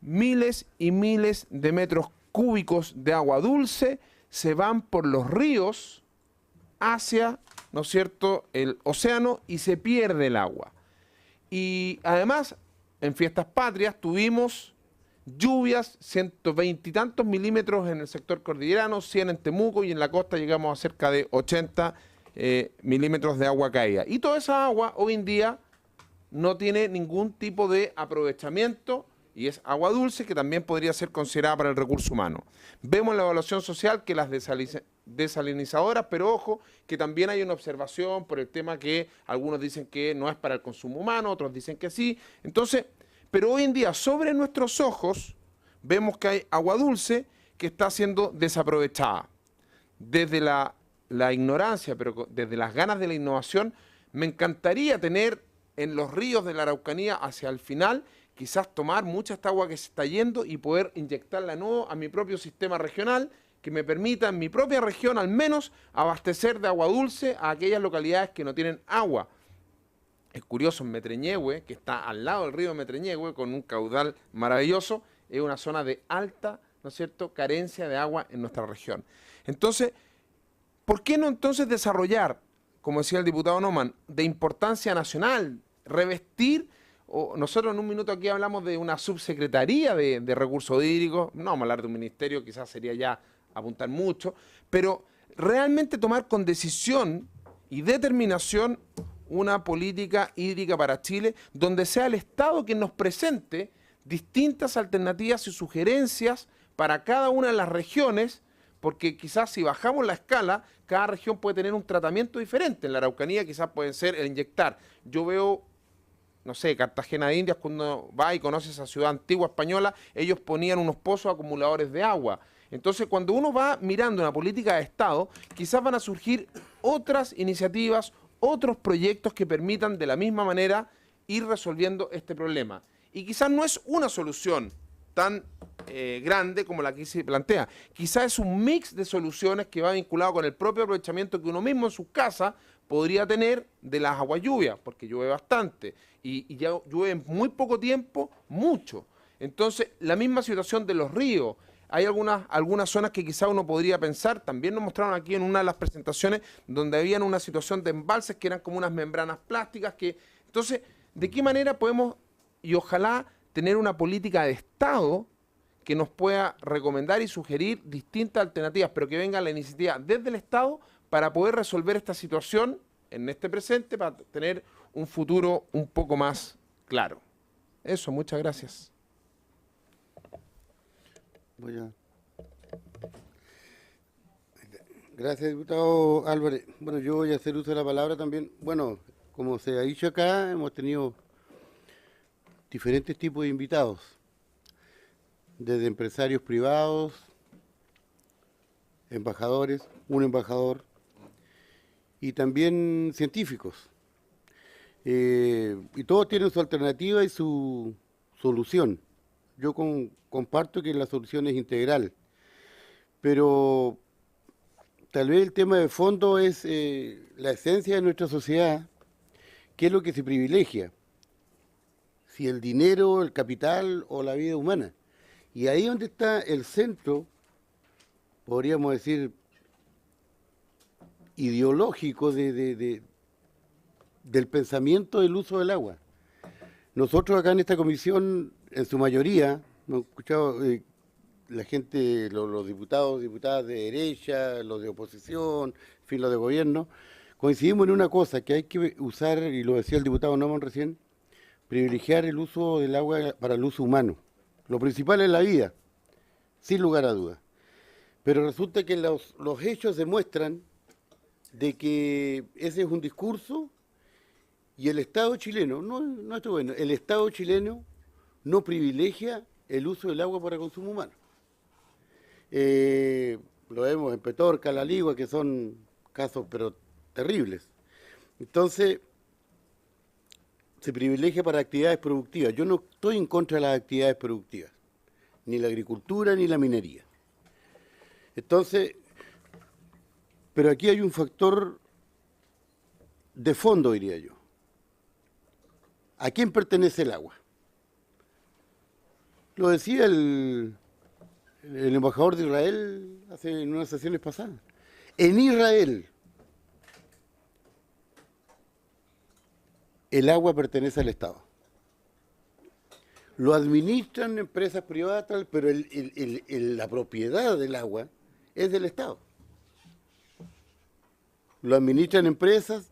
miles y miles de metros cúbicos de agua dulce se van por los ríos hacia, ¿no es cierto?, el océano y se pierde el agua. Y además, en Fiestas Patrias tuvimos lluvias, 120 y tantos milímetros en el sector cordillerano, 100 en Temuco y en la costa llegamos a cerca de 80 milímetros de agua caída. Y toda esa agua hoy en día no tiene ningún tipo de aprovechamiento y es agua dulce que también podría ser considerada para el recurso humano. Vemos en la evaluación social que las desalinizadoras, pero ojo, que también hay una observación por el tema que algunos dicen que no es para el consumo humano, otros dicen que sí. Entonces, pero hoy en día sobre nuestros ojos vemos que hay agua dulce que está siendo desaprovechada. Desde la ignorancia, pero desde las ganas de la innovación, me encantaría tener en los ríos de la Araucanía hacia el final, quizás tomar mucha esta agua que se está yendo y poder inyectarla de nuevo a mi propio sistema regional, que me permita en mi propia región al menos abastecer de agua dulce a aquellas localidades que no tienen agua. Es curioso, en Metreñehue, que está al lado del río Metreñehue, con un caudal maravilloso, es una zona de alta, ¿no es cierto?, carencia de agua en nuestra región. Entonces, ¿por qué no entonces desarrollar, como decía el diputado Neumann, de importancia nacional, revestir, o nosotros en un minuto aquí hablamos de una subsecretaría de recursos hídricos, no vamos a hablar de un ministerio, quizás sería ya apuntar mucho, pero realmente tomar con decisión y determinación una política hídrica para Chile, donde sea el Estado quien nos presente distintas alternativas y sugerencias para cada una de las regiones, porque quizás si bajamos la escala, cada región puede tener un tratamiento diferente. En la Araucanía quizás puede ser el inyectar. Yo veo, no sé, Cartagena de Indias, cuando va y conoce esa ciudad antigua española, ellos ponían unos pozos acumuladores de agua. Entonces, cuando uno va mirando una política de Estado, quizás van a surgir otras iniciativas, otros proyectos que permitan de la misma manera ir resolviendo este problema. Y quizás no es una solución tan grande como la que se plantea. Quizás es un mix de soluciones que va vinculado con el propio aprovechamiento que uno mismo en su casa podría tener de las aguas lluvias, porque llueve bastante y ya llueve en muy poco tiempo, mucho. Entonces, la misma situación de los ríos. Hay algunas zonas que quizás uno podría pensar, también nos mostraron aquí en una de las presentaciones, donde habían una situación de embalses que eran como unas membranas plásticas. Entonces, ¿de qué manera podemos, y ojalá, tener una política de Estado que nos pueda recomendar y sugerir distintas alternativas, pero que venga la iniciativa desde el Estado para poder resolver esta situación en este presente, para tener un futuro un poco más claro. Eso, muchas gracias. Gracias, diputado Álvarez. Bueno, yo voy a hacer uso de la palabra también. Bueno, como se ha dicho acá, hemos tenido diferentes tipos de invitados, desde empresarios privados, embajadores, un embajador, y también científicos. Y todos tienen su alternativa y su solución. Yo comparto que la solución es integral, pero tal vez el tema de fondo es la esencia de nuestra sociedad, qué es lo que se privilegia, si el dinero, el capital o la vida humana. Y ahí donde está el centro, podríamos decir, ideológico del pensamiento del uso del agua. Nosotros acá en esta comisión, en su mayoría, hemos escuchado la gente, los diputados, diputadas de derecha, los de oposición, en fin, los de gobierno, coincidimos en una cosa, que hay que usar, y lo decía el diputado Naumann recién, privilegiar el uso del agua para el uso humano. Lo principal es la vida, sin lugar a dudas. Pero resulta que los hechos demuestran de que ese es un discurso y el Estado chileno, no esto bueno, el Estado chileno no privilegia el uso del agua para consumo humano. Lo vemos en Petorca, La Ligua, que son casos pero terribles. Entonces, se privilegia para actividades productivas. Yo no estoy en contra de las actividades productivas, ni la agricultura ni la minería. Entonces, pero aquí hay un factor de fondo, diría yo. ¿A quién pertenece el agua? Lo decía el embajador de Israel en unas sesiones pasadas. En Israel, el agua pertenece al Estado. Lo administran empresas privadas, pero la propiedad del agua es del Estado. Lo administran empresas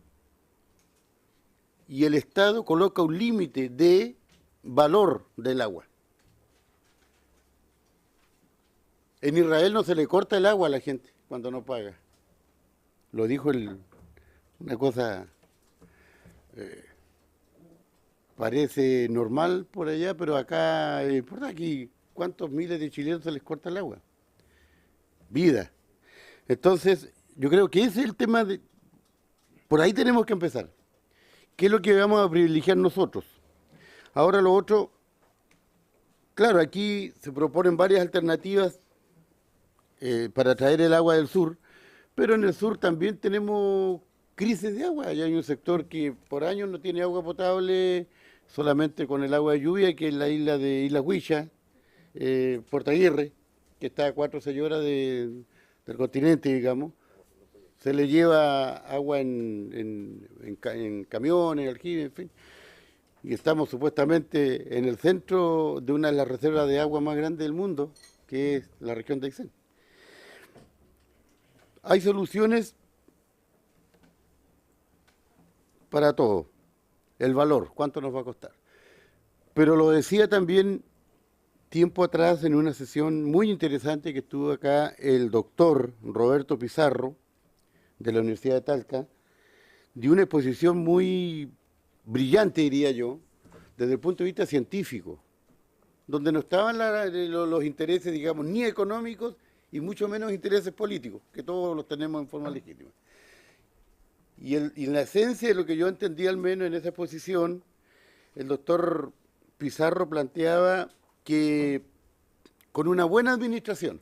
y el Estado coloca un límite de valor del agua. En Israel no se le corta el agua a la gente cuando no paga. Lo dijo una cosa, parece normal por allá, pero acá, por aquí, ¿cuántos miles de chilenos se les corta el agua? Vida. Entonces, yo creo que ese es el tema por ahí tenemos que empezar. ¿Qué es lo que vamos a privilegiar nosotros? Ahora lo otro, claro, aquí se proponen varias alternativas para traer el agua del sur, pero en el sur también tenemos crisis de agua. Allá hay un sector que por años no tiene agua potable, solamente con el agua de lluvia, que es la isla de Isla Huilla, Puerto Aguirre, que está a 4 o 6 horas del continente, digamos. Se le lleva agua en camiones, en aljibes, en fin. Y estamos supuestamente en el centro de una de las reservas de agua más grandes del mundo, que es la región de Aysén. Hay soluciones para todo. El valor, cuánto nos va a costar. Pero lo decía también tiempo atrás en una sesión muy interesante que estuvo acá el doctor Roberto Pizarro, de la Universidad de Talca, de una exposición muy brillante, diría yo, desde el punto de vista científico, donde no estaban los intereses, digamos, ni económicos y mucho menos intereses políticos, que todos los tenemos en forma legítima. Y en la esencia de lo que yo entendí, al menos en esa exposición, el doctor Pizarro planteaba que con una buena administración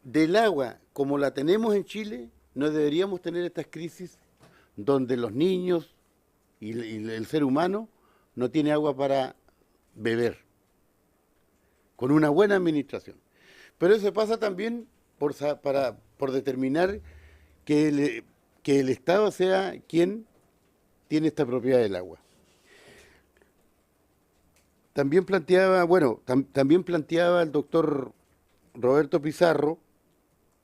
del agua como la tenemos en Chile, no deberíamos tener estas crisis donde los niños y el ser humano no tiene agua para beber, con una buena administración. Pero eso pasa también por determinar que el Estado sea quien tiene esta propiedad del agua. También planteaba, también planteaba el doctor Roberto Pizarro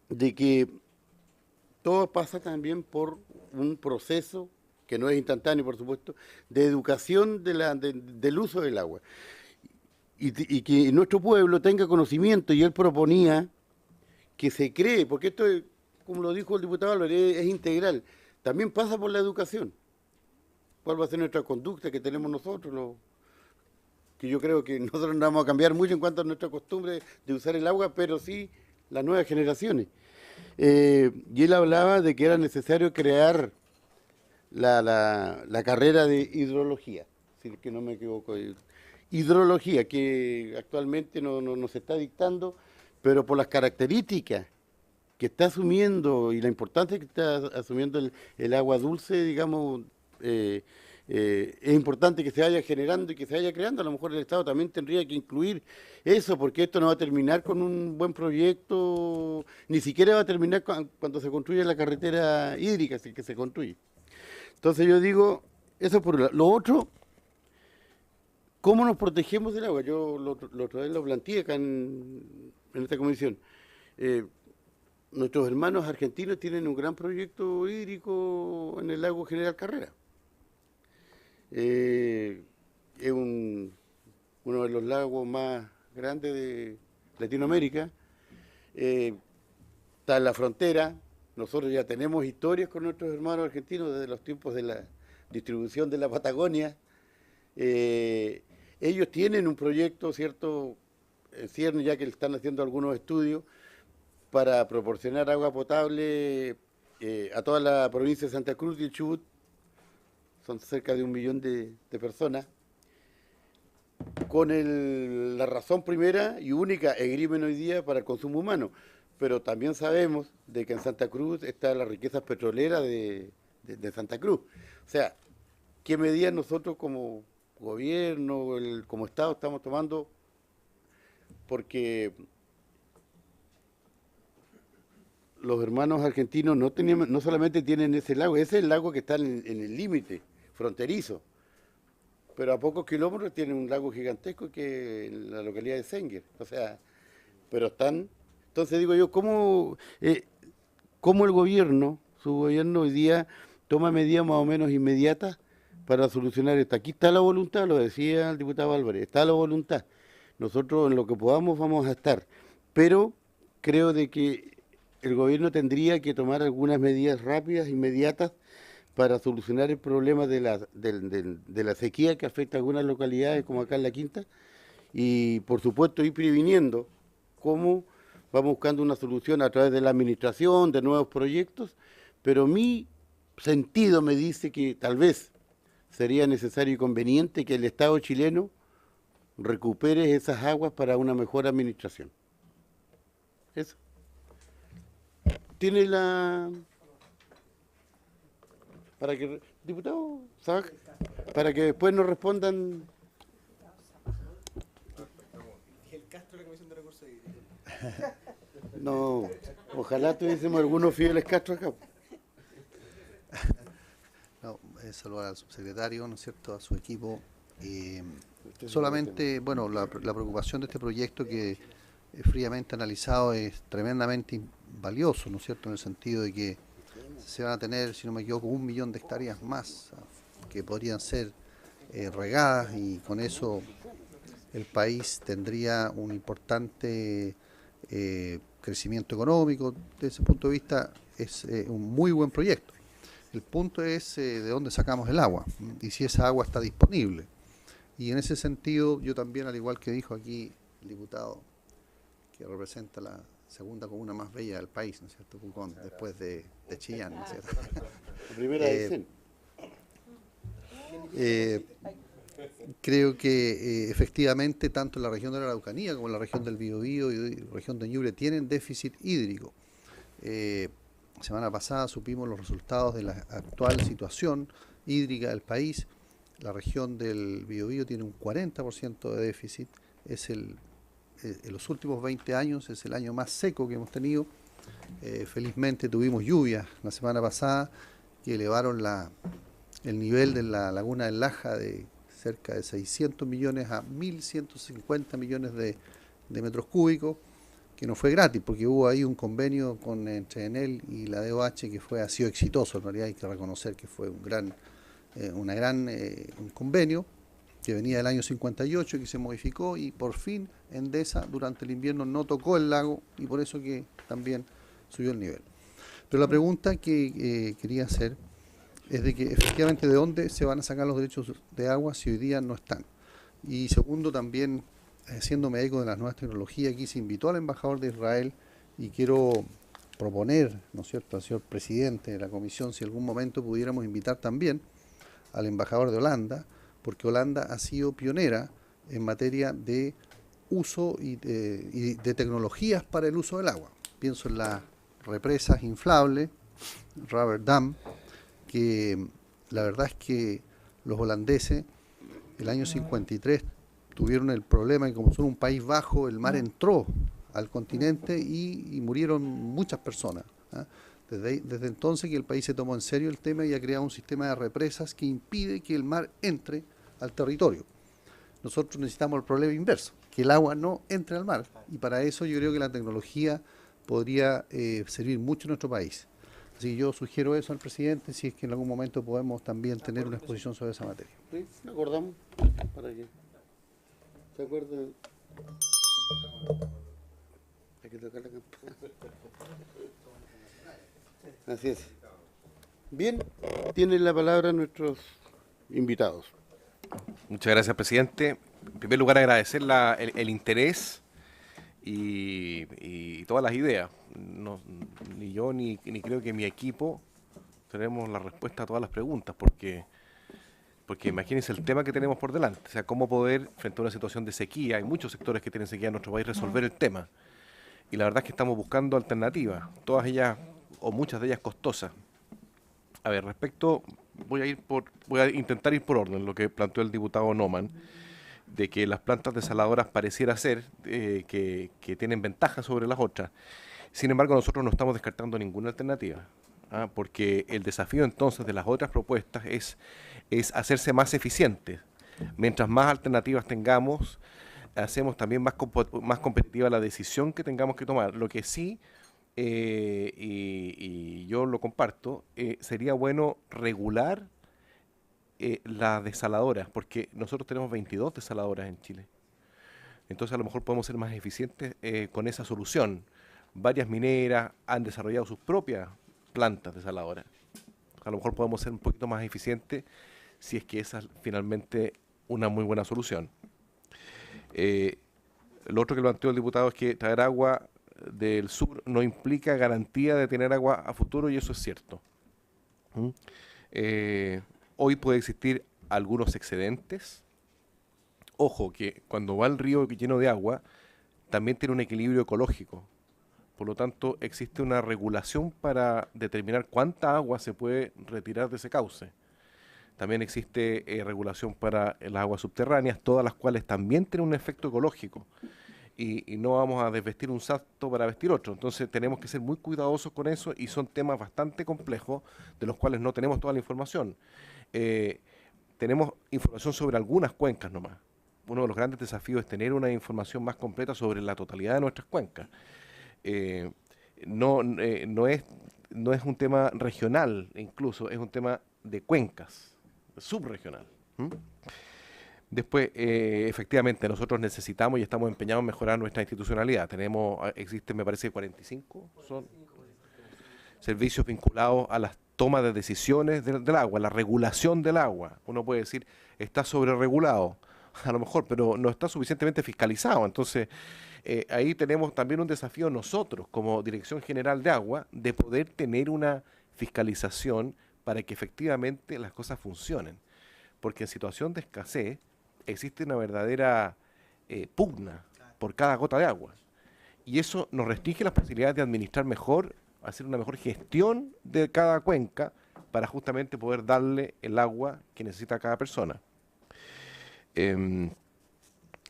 de que todo pasa también por un proceso, que no es instantáneo, por supuesto, de educación del uso del agua. Y que nuestro pueblo tenga conocimiento, y él proponía que se cree, porque esto, como lo dijo el diputado Álvarez, es integral, también pasa por la educación. ¿Cuál va a ser nuestra conducta que tenemos nosotros? Que yo creo que nosotros no vamos a cambiar mucho en cuanto a nuestra costumbre de usar el agua, pero sí las nuevas generaciones. Y él hablaba de que era necesario crear la carrera de hidrología, si es que no me equivoco, hidrología, que actualmente no se está dictando, pero por las características que está asumiendo y la importancia que está asumiendo el agua dulce, digamos, es importante que se vaya generando y que se vaya creando. A lo mejor el Estado también tendría que incluir eso, porque esto no va a terminar con un buen proyecto, ni siquiera va a terminar cuando se construya la carretera hídrica, así que se construye. Entonces yo digo, eso por un lado. Lo otro, ¿cómo nos protegemos del agua? Yo lo otra vez lo planteé acá en esta comisión. Nuestros hermanos argentinos tienen un gran proyecto hídrico en el lago General Carrera. Es uno de los lagos más grandes de Latinoamérica. Está en la frontera. Nosotros ya tenemos historias con nuestros hermanos argentinos desde los tiempos de la distribución de la Patagonia. Ellos tienen un proyecto, ¿cierto?, en cierne, ya que están haciendo algunos estudios para proporcionar agua potable a toda la provincia de Santa Cruz y el Chubut. Son cerca de 1 millón de personas, con la razón primera y única, esgrimen hoy día para el consumo humano. Pero también sabemos de que en Santa Cruz está la riqueza petrolera de Santa Cruz. O sea, ¿qué medidas nosotros como gobierno, como Estado estamos tomando? Porque los hermanos argentinos no solamente tienen ese lago, ese es el lago que está en el límite fronterizo, pero a pocos kilómetros tienen un lago gigantesco que en la localidad de Senguer. O sea, pero están... Entonces digo yo, ¿cómo el gobierno, su gobierno hoy día toma medidas más o menos inmediatas para solucionar esto? Aquí está la voluntad, lo decía el diputado Álvarez, está la voluntad. Nosotros en lo que podamos vamos a estar, pero creo de que el gobierno tendría que tomar algunas medidas rápidas, inmediatas, para solucionar el problema de la sequía que afecta a algunas localidades, como acá en La Quinta, y por supuesto ir previniendo cómo vamos buscando una solución a través de la administración, de nuevos proyectos, pero mi sentido me dice que tal vez sería necesario y conveniente que el Estado chileno recupere esas aguas para una mejor administración. Eso. Tiene para que, diputado, ¿sabes? Para que después nos respondan. El Castro de la Comisión de Recursos Hídricos. No, ojalá tuviésemos algunos fieles Castro acá. No, saludar al subsecretario, ¿no es cierto?, a su equipo. Solamente, bueno, la preocupación de este proyecto que fríamente analizado es tremendamente valioso, ¿no es cierto?, en el sentido de que se van a tener, si no me equivoco, 1 millón de hectáreas más que podrían ser regadas, y con eso el país tendría un importante crecimiento económico. Desde ese punto de vista es un muy buen proyecto. El punto es de dónde sacamos el agua y si esa agua está disponible. Y en ese sentido yo también, al igual que dijo aquí el diputado que representa la segunda comuna más bella del país, ¿no es cierto?, Pucón, después de Chillán, ¿no es cierto? La primera de creo que efectivamente tanto la región de la Araucanía como la región del Biobío y la región de Ñuble tienen déficit hídrico. Semana pasada supimos los resultados de la actual situación hídrica del país. La región del Biobío tiene un 40% de déficit, en los últimos 20 años es el año más seco que hemos tenido. Felizmente tuvimos lluvias la semana pasada que elevaron el nivel de la laguna del Laja de cerca de 600 millones a 1.150 millones de metros cúbicos. que no fue gratis, porque hubo ahí un convenio entre Enel y la DOH que ha sido exitoso. En realidad hay que reconocer que fue un convenio que venía del año 58 y que se modificó, y por fin Endesa durante el invierno no tocó el lago y por eso que también subió el nivel. Pero la pregunta que quería hacer es de que efectivamente de dónde se van a sacar los derechos de agua si hoy día no están. Y segundo, también haciéndome eco de las nuevas tecnologías, aquí se invitó al embajador de Israel y quiero proponer, ¿no es cierto?, al señor presidente de la comisión, si en algún momento pudiéramos invitar también al embajador de Holanda, porque Holanda ha sido pionera en materia de uso y de tecnologías para el uso del agua. Pienso en las represas inflables, Rubber Dam, que la verdad es que los holandeses el año 53 tuvieron el problema que como son un país bajo, el mar entró al continente y murieron muchas personas. Desde entonces que el país se tomó en serio el tema y ha creado un sistema de represas que impide que el mar entre al territorio. Nosotros necesitamos el problema inverso, que el agua no entre al mar, y para eso yo creo que la tecnología podría servir mucho en nuestro país. Así que yo sugiero eso al presidente, si es que en algún momento podemos también tener una exposición sobre esa materia. ¿Sí? ¿Nos acordamos? ¿Para qué? ¿Se acuerdan? Hay que tocar la campana. Así es. Bien, tienen la palabra nuestros invitados. Muchas gracias, presidente. En primer lugar, agradecer el interés y todas las ideas. No, ni yo ni creo que mi equipo tenemos la respuesta a todas las preguntas, porque imagínense el tema que tenemos por delante. O sea, cómo poder, frente a una situación de sequía, hay muchos sectores que tienen sequía en nuestro país, resolver el tema. Y la verdad es que estamos buscando alternativas, todas ellas o muchas de ellas costosas. A ver, voy a intentar ir por orden, lo que planteó el diputado Noman, de que las plantas desaladoras pareciera ser que tienen ventaja sobre las otras. Sin embargo, nosotros no estamos descartando ninguna alternativa, porque el desafío entonces de las otras propuestas es hacerse más eficientes. Mientras más alternativas tengamos, hacemos también más competitiva la decisión que tengamos que tomar. Lo que sí, y yo lo comparto, sería bueno regular las desaladoras, porque nosotros tenemos 22 desaladoras en Chile. Entonces a lo mejor podemos ser más eficientes con esa solución. Varias mineras han desarrollado sus propias plantas desaladoras. A lo mejor podemos ser un poquito más eficientes si es que esa es finalmente una muy buena solución. Lo otro que planteó el diputado es que traer agua del sur no implica garantía de tener agua a futuro, y eso es cierto. Hoy puede existir algunos excedentes. Ojo, que cuando va el río lleno de agua, también tiene un equilibrio ecológico. Por lo tanto, existe una regulación para determinar cuánta agua se puede retirar de ese cauce. También existe regulación para las aguas subterráneas, todas las cuales también tienen un efecto ecológico. Y no vamos a desvestir un saco para vestir otro. Entonces tenemos que ser muy cuidadosos con eso, y son temas bastante complejos de los cuales no tenemos toda la información. Tenemos información sobre algunas cuencas nomás. Uno de los grandes desafíos es tener una información más completa sobre la totalidad de nuestras cuencas. No es un tema regional, incluso es un tema de cuencas, subregional. Después, efectivamente, nosotros necesitamos y estamos empeñados en mejorar nuestra institucionalidad. Existen, me parece, 45 son servicios vinculados a las tomas de decisiones del agua, la regulación del agua. Uno puede decir, está sobreregulado, a lo mejor, pero no está suficientemente fiscalizado. Entonces, ahí tenemos también un desafío nosotros, como Dirección General de Agua, de poder tener una fiscalización para que efectivamente las cosas funcionen. Porque en situación de escasez existe una verdadera pugna por cada gota de agua. Y eso nos restringe las posibilidades de administrar mejor, hacer una mejor gestión de cada cuenca para justamente poder darle el agua que necesita cada persona.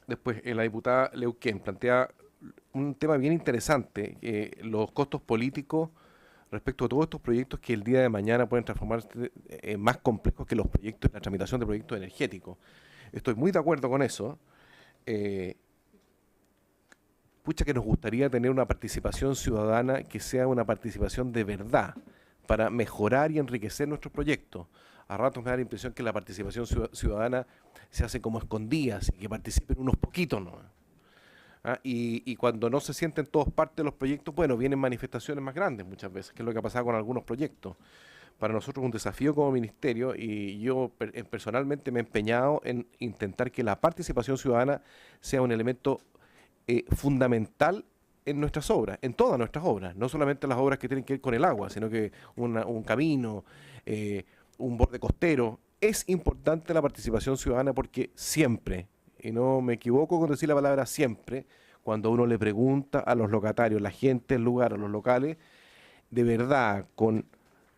Después, la diputada Leuquén plantea un tema bien interesante, los costos políticos respecto a todos estos proyectos que el día de mañana pueden transformarse en más complejos que los proyectos, la tramitación de proyectos energéticos. Estoy muy de acuerdo con eso. pucha que nos gustaría tener una participación ciudadana que sea una participación de verdad, para mejorar y enriquecer nuestros proyectos. A ratos me da la impresión que la participación ciudadana se hace como escondidas y que participen unos poquitos, ¿no? Y cuando no se sienten todos parte de los proyectos, bueno, vienen manifestaciones más grandes muchas veces, que es lo que ha pasado con algunos proyectos. Para nosotros es un desafío como ministerio y yo personalmente me he empeñado en intentar que la participación ciudadana sea un elemento fundamental en nuestras obras, en todas nuestras obras, no solamente las obras que tienen que ver con el agua, sino que un camino, un borde costero. Es importante la participación ciudadana porque siempre, y no me equivoco con decir la palabra siempre, cuando uno le pregunta a los locatarios, la gente del lugar, a los locales, de verdad,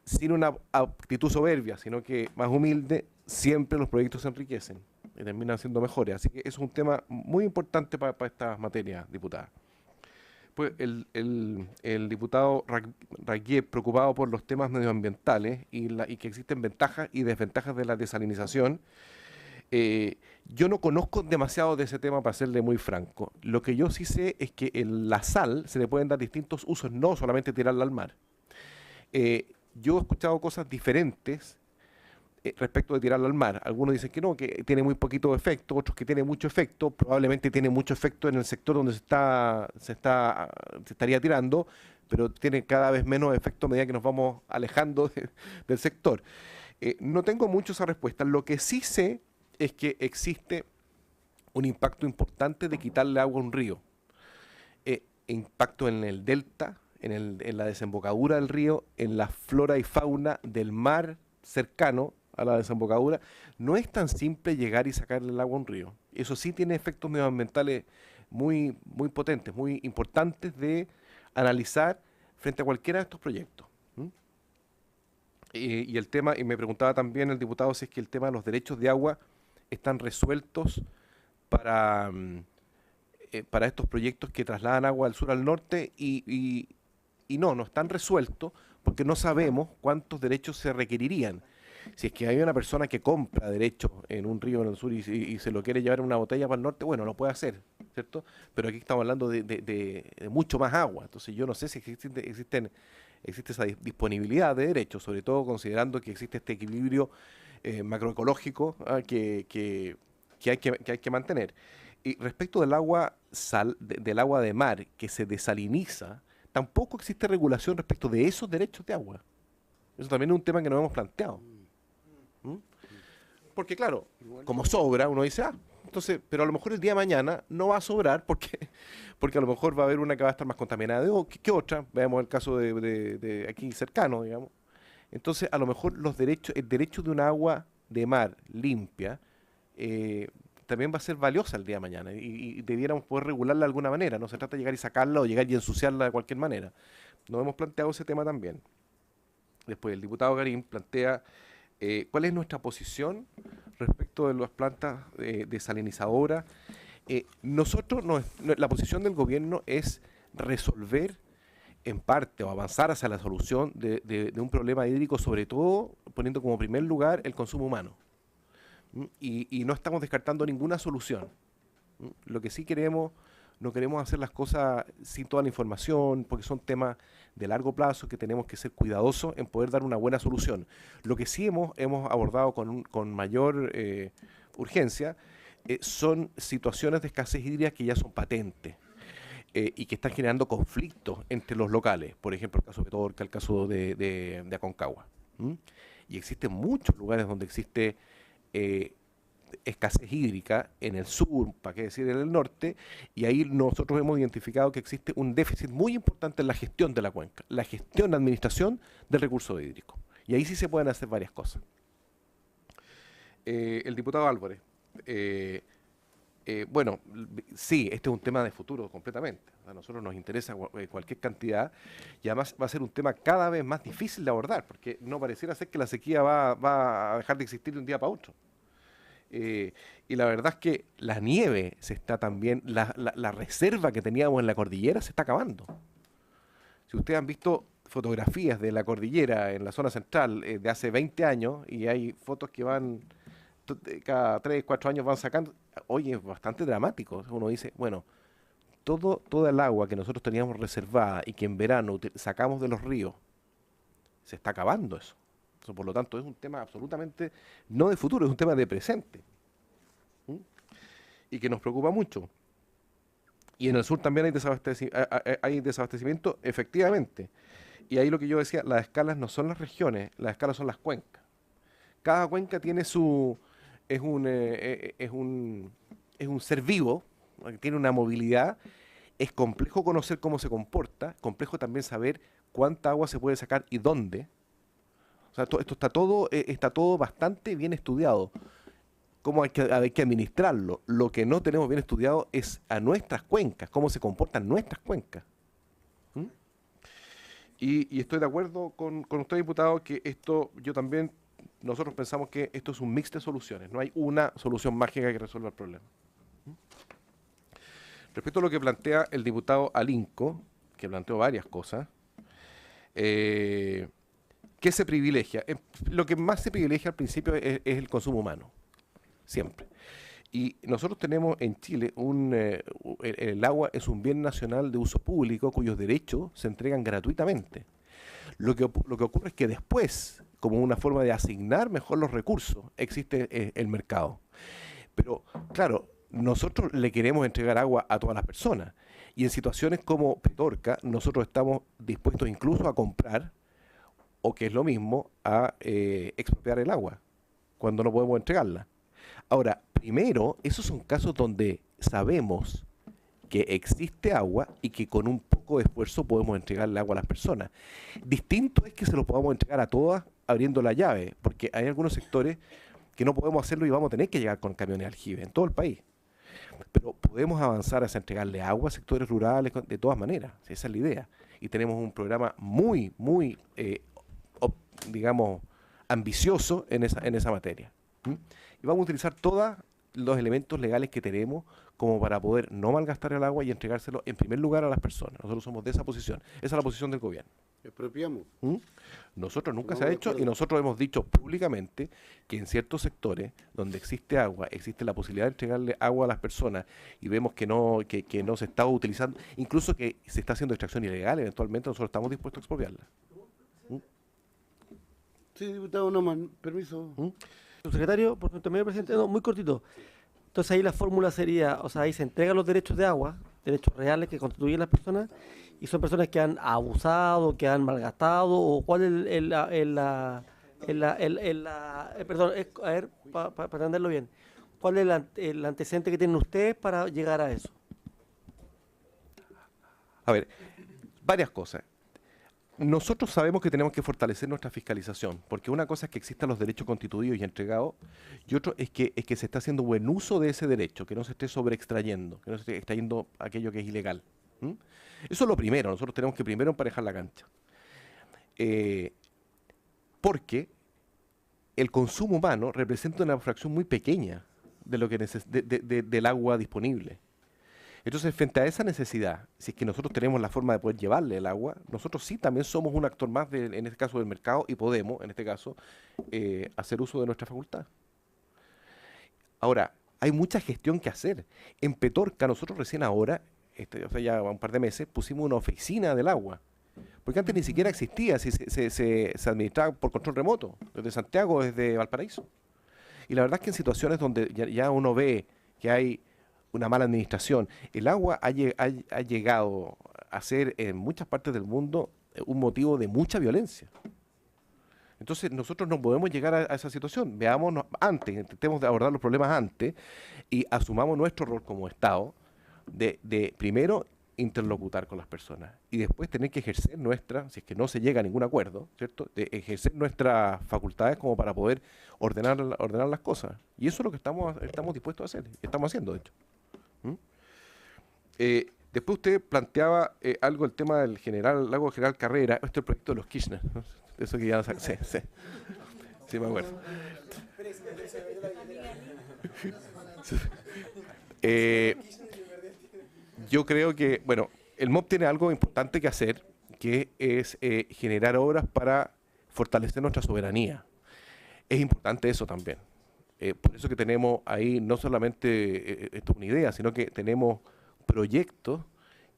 sin una actitud soberbia, sino que más humilde, siempre los proyectos se enriquecen y terminan siendo mejores. Así que eso es un tema muy importante para estas materias, diputada. Pues el diputado Ragué, preocupado por los temas medioambientales y que existen ventajas y desventajas de la desalinización. Yo no conozco demasiado de ese tema, para serle muy franco. Lo que yo sí sé es que la sal se le pueden dar distintos usos, no solamente tirarla al mar. Yo he escuchado cosas diferentes respecto de tirarla al mar. Algunos dicen que no, que tiene muy poquito efecto, otros que tiene mucho efecto. Probablemente tiene mucho efecto en el sector donde se estaría tirando, pero tiene cada vez menos efecto a medida que nos vamos alejando del sector. No tengo mucho esa respuesta. Lo que sí sé es que existe un impacto importante de quitarle agua a un río. Impacto en el delta, en la desembocadura del río, en la flora y fauna del mar cercano a la desembocadura. No es tan simple llegar y sacarle el agua a un río. Eso sí tiene efectos medioambientales muy, muy potentes, muy importantes de analizar frente a cualquiera de estos proyectos. Y el tema, y me preguntaba también el diputado si es que el tema de los derechos de agua están resueltos para estos proyectos que trasladan agua del sur al norte, y no están resueltos porque no sabemos cuántos derechos se requerirían. Si es que hay una persona que compra derechos en un río en el sur y se lo quiere llevar en una botella para el norte, bueno, lo puede hacer, ¿cierto? Pero aquí estamos hablando de mucho más agua. Entonces yo no sé si existe esa disponibilidad de derechos, sobre todo considerando que existe este equilibrio macroecológico que hay que mantener. Y respecto del agua del agua de mar que se desaliniza, tampoco existe regulación respecto de esos derechos de agua. Eso también es un tema que nos hemos planteado. Porque claro, como sobra, uno dice, entonces, pero a lo mejor el día de mañana no va a sobrar porque a lo mejor va a haber una que va a estar más contaminada que otra. Veamos el caso de aquí cercano, digamos. Entonces, a lo mejor el derecho de un agua de mar limpia también va a ser valiosa el día de mañana y debiéramos poder regularla de alguna manera. No se trata de llegar y sacarla o llegar y ensuciarla de cualquier manera. Nos hemos planteado ese tema también. Después el diputado Garín plantea cuál es nuestra posición respecto de las plantas desalinizadoras. Nosotros, la posición del gobierno es resolver en parte o avanzar hacia la solución de un problema hídrico, sobre todo poniendo como primer lugar el consumo humano. Y no estamos descartando ninguna solución. Lo que sí no queremos hacer las cosas sin toda la información, porque son temas de largo plazo que tenemos que ser cuidadosos en poder dar una buena solución. Lo que sí hemos abordado con mayor urgencia son situaciones de escasez hídrica que ya son patentes y que están generando conflictos entre los locales. Por ejemplo, el caso de Petorca, el caso de Aconcagua. Y existen muchos lugares donde existe escasez hídrica en el sur, para qué decir en el norte, y ahí nosotros hemos identificado que existe un déficit muy importante en la gestión de la cuenca, la gestión, la administración del recurso hídrico. Y ahí sí se pueden hacer varias cosas. El diputado Álvarez, bueno, sí, este es un tema de futuro completamente. A nosotros nos interesa cualquier cantidad y además va a ser un tema cada vez más difícil de abordar, porque no pareciera ser que la sequía va a dejar de existir de un día para otro. Y la verdad es que la nieve se está también, la reserva que teníamos en la cordillera se está acabando. Si ustedes han visto fotografías de la cordillera en la zona central de hace 20 años, y hay fotos que van cada 3, 4 años van sacando, oye, es bastante dramático. Uno dice, bueno, toda el agua que nosotros teníamos reservada y que en verano sacamos de los ríos, se está acabando eso. Por lo tanto, es un tema absolutamente no de futuro, es un tema de presente. Y que nos preocupa mucho. Y en el sur también hay desabastecimiento, efectivamente. Y ahí lo que yo decía, las escalas no son las regiones, las escalas son las cuencas. Cada cuenca tiene es un ser vivo, tiene una movilidad. Es complejo conocer cómo se comporta, complejo también saber cuánta agua se puede sacar y dónde. O sea, esto está todo bastante bien estudiado. Cómo hay que administrarlo. Lo que no tenemos bien estudiado es a nuestras cuencas, cómo se comportan nuestras cuencas. Y estoy de acuerdo con usted, diputado, que nosotros pensamos que esto es un mix de soluciones. No hay una solución mágica que resuelva el problema. Respecto a lo que plantea el diputado Alinco, que planteó varias cosas, ¿qué se privilegia? Lo que más se privilegia al principio es el consumo humano, siempre. Y nosotros tenemos en Chile, el agua es un bien nacional de uso público cuyos derechos se entregan gratuitamente. Lo que ocurre es que después, como una forma de asignar mejor los recursos, existe el mercado. Pero, claro, nosotros le queremos entregar agua a todas las personas. Y en situaciones como Petorca, nosotros estamos dispuestos incluso a comprar, o que es lo mismo, a expropiar el agua, cuando no podemos entregarla. Ahora, primero, esos son casos donde sabemos que existe agua y que con un poco de esfuerzo podemos entregarle agua a las personas. Distinto es que se lo podamos entregar a todas abriendo la llave, porque hay algunos sectores que no podemos hacerlo y vamos a tener que llegar con camiones de aljibe en todo el país. Pero podemos avanzar hacia entregarle agua a sectores rurales de todas maneras, esa es la idea. Y tenemos un programa muy, digamos, ambicioso en esa materia. Y vamos a utilizar todos los elementos legales que tenemos como para poder no malgastar el agua y entregárselo en primer lugar a las personas. Nosotros somos de esa posición. Esa es la posición del gobierno. Expropiamos. Nosotros nunca se ha hecho y nosotros hemos dicho públicamente que en ciertos sectores donde existe agua, existe la posibilidad de entregarle agua a las personas y vemos que no se está utilizando, incluso que se está haciendo extracción ilegal, eventualmente nosotros estamos dispuestos a expropiarla. Sí, diputado Neumann, permiso. Subsecretario, por nuestro medio presidente, no, muy cortito. Entonces ahí la fórmula sería, o sea, ahí se entregan los derechos de agua, derechos reales que constituyen las personas, y son personas que han abusado, que han malgastado, o cuál es para entenderlo bien, ¿cuál es el antecedente que tienen ustedes para llegar a eso? A ver, varias cosas. Nosotros sabemos que tenemos que fortalecer nuestra fiscalización, porque una cosa es que existan los derechos constituidos y entregados, y otro es que se está haciendo buen uso de ese derecho, que no se esté sobreextrayendo, que no se esté extrayendo aquello que es ilegal. Eso es lo primero, nosotros tenemos que primero emparejar la cancha. Porque el consumo humano representa una fracción muy pequeña de lo que del agua disponible. Entonces, frente a esa necesidad, si es que nosotros tenemos la forma de poder llevarle el agua, nosotros sí también somos un actor más, en este caso, del mercado, y podemos, en este caso, hacer uso de nuestra facultad. Ahora, hay mucha gestión que hacer. En Petorca, nosotros recién ahora, o sea, ya un par de meses, pusimos una oficina del agua. Porque antes ni siquiera existía, se administraba por control remoto, desde Santiago, desde Valparaíso. Y la verdad es que en situaciones donde ya uno ve que hay una mala administración, el agua ha llegado a ser en muchas partes del mundo un motivo de mucha violencia. Entonces nosotros no podemos llegar a esa situación. Veámonos antes, intentemos de abordar los problemas antes y asumamos nuestro rol como Estado de primero interlocutar con las personas y después tener que ejercer si es que no se llega a ningún acuerdo, ¿cierto?, de ejercer nuestras facultades como para poder ordenar las cosas. Y eso es lo que estamos dispuestos a hacer, estamos haciendo, de hecho. Después usted planteaba algo, el tema del Lago General Carrera, este es el proyecto de los Kirchner, ¿no? Eso que ya sí me acuerdo. Yo creo que, bueno, el MOP tiene algo importante que hacer, que es generar obras para fortalecer nuestra soberanía. Es importante eso también. Por eso que tenemos ahí no solamente esto es una idea, sino que tenemos proyectos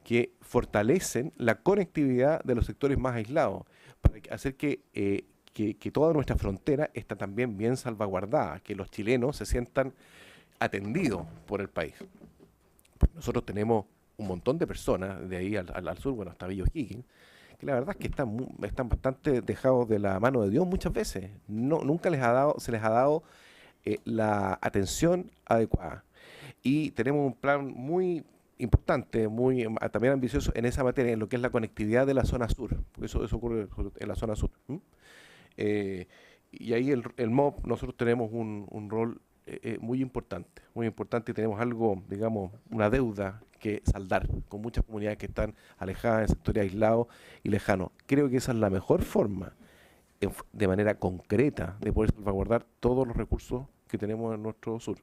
que fortalecen la conectividad de los sectores más aislados, para hacer que toda nuestra frontera está también bien salvaguardada, que los chilenos se sientan atendidos por el país. Nosotros tenemos un montón de personas de ahí al sur, bueno, hasta Bello Higgins, que la verdad es que están bastante dejados de la mano de Dios muchas veces. Nunca se les ha dado la atención adecuada. Y tenemos un plan muy importante, también ambicioso en esa materia, en lo que es la conectividad de la zona sur, porque eso ocurre en la zona sur. Y ahí el MOP, nosotros tenemos un rol muy importante, y tenemos algo, digamos, una deuda que saldar con muchas comunidades que están alejadas en sectores aislados y lejanos. Creo que esa es la mejor forma, de manera concreta, de poder salvaguardar todos los recursos que tenemos en nuestro sur.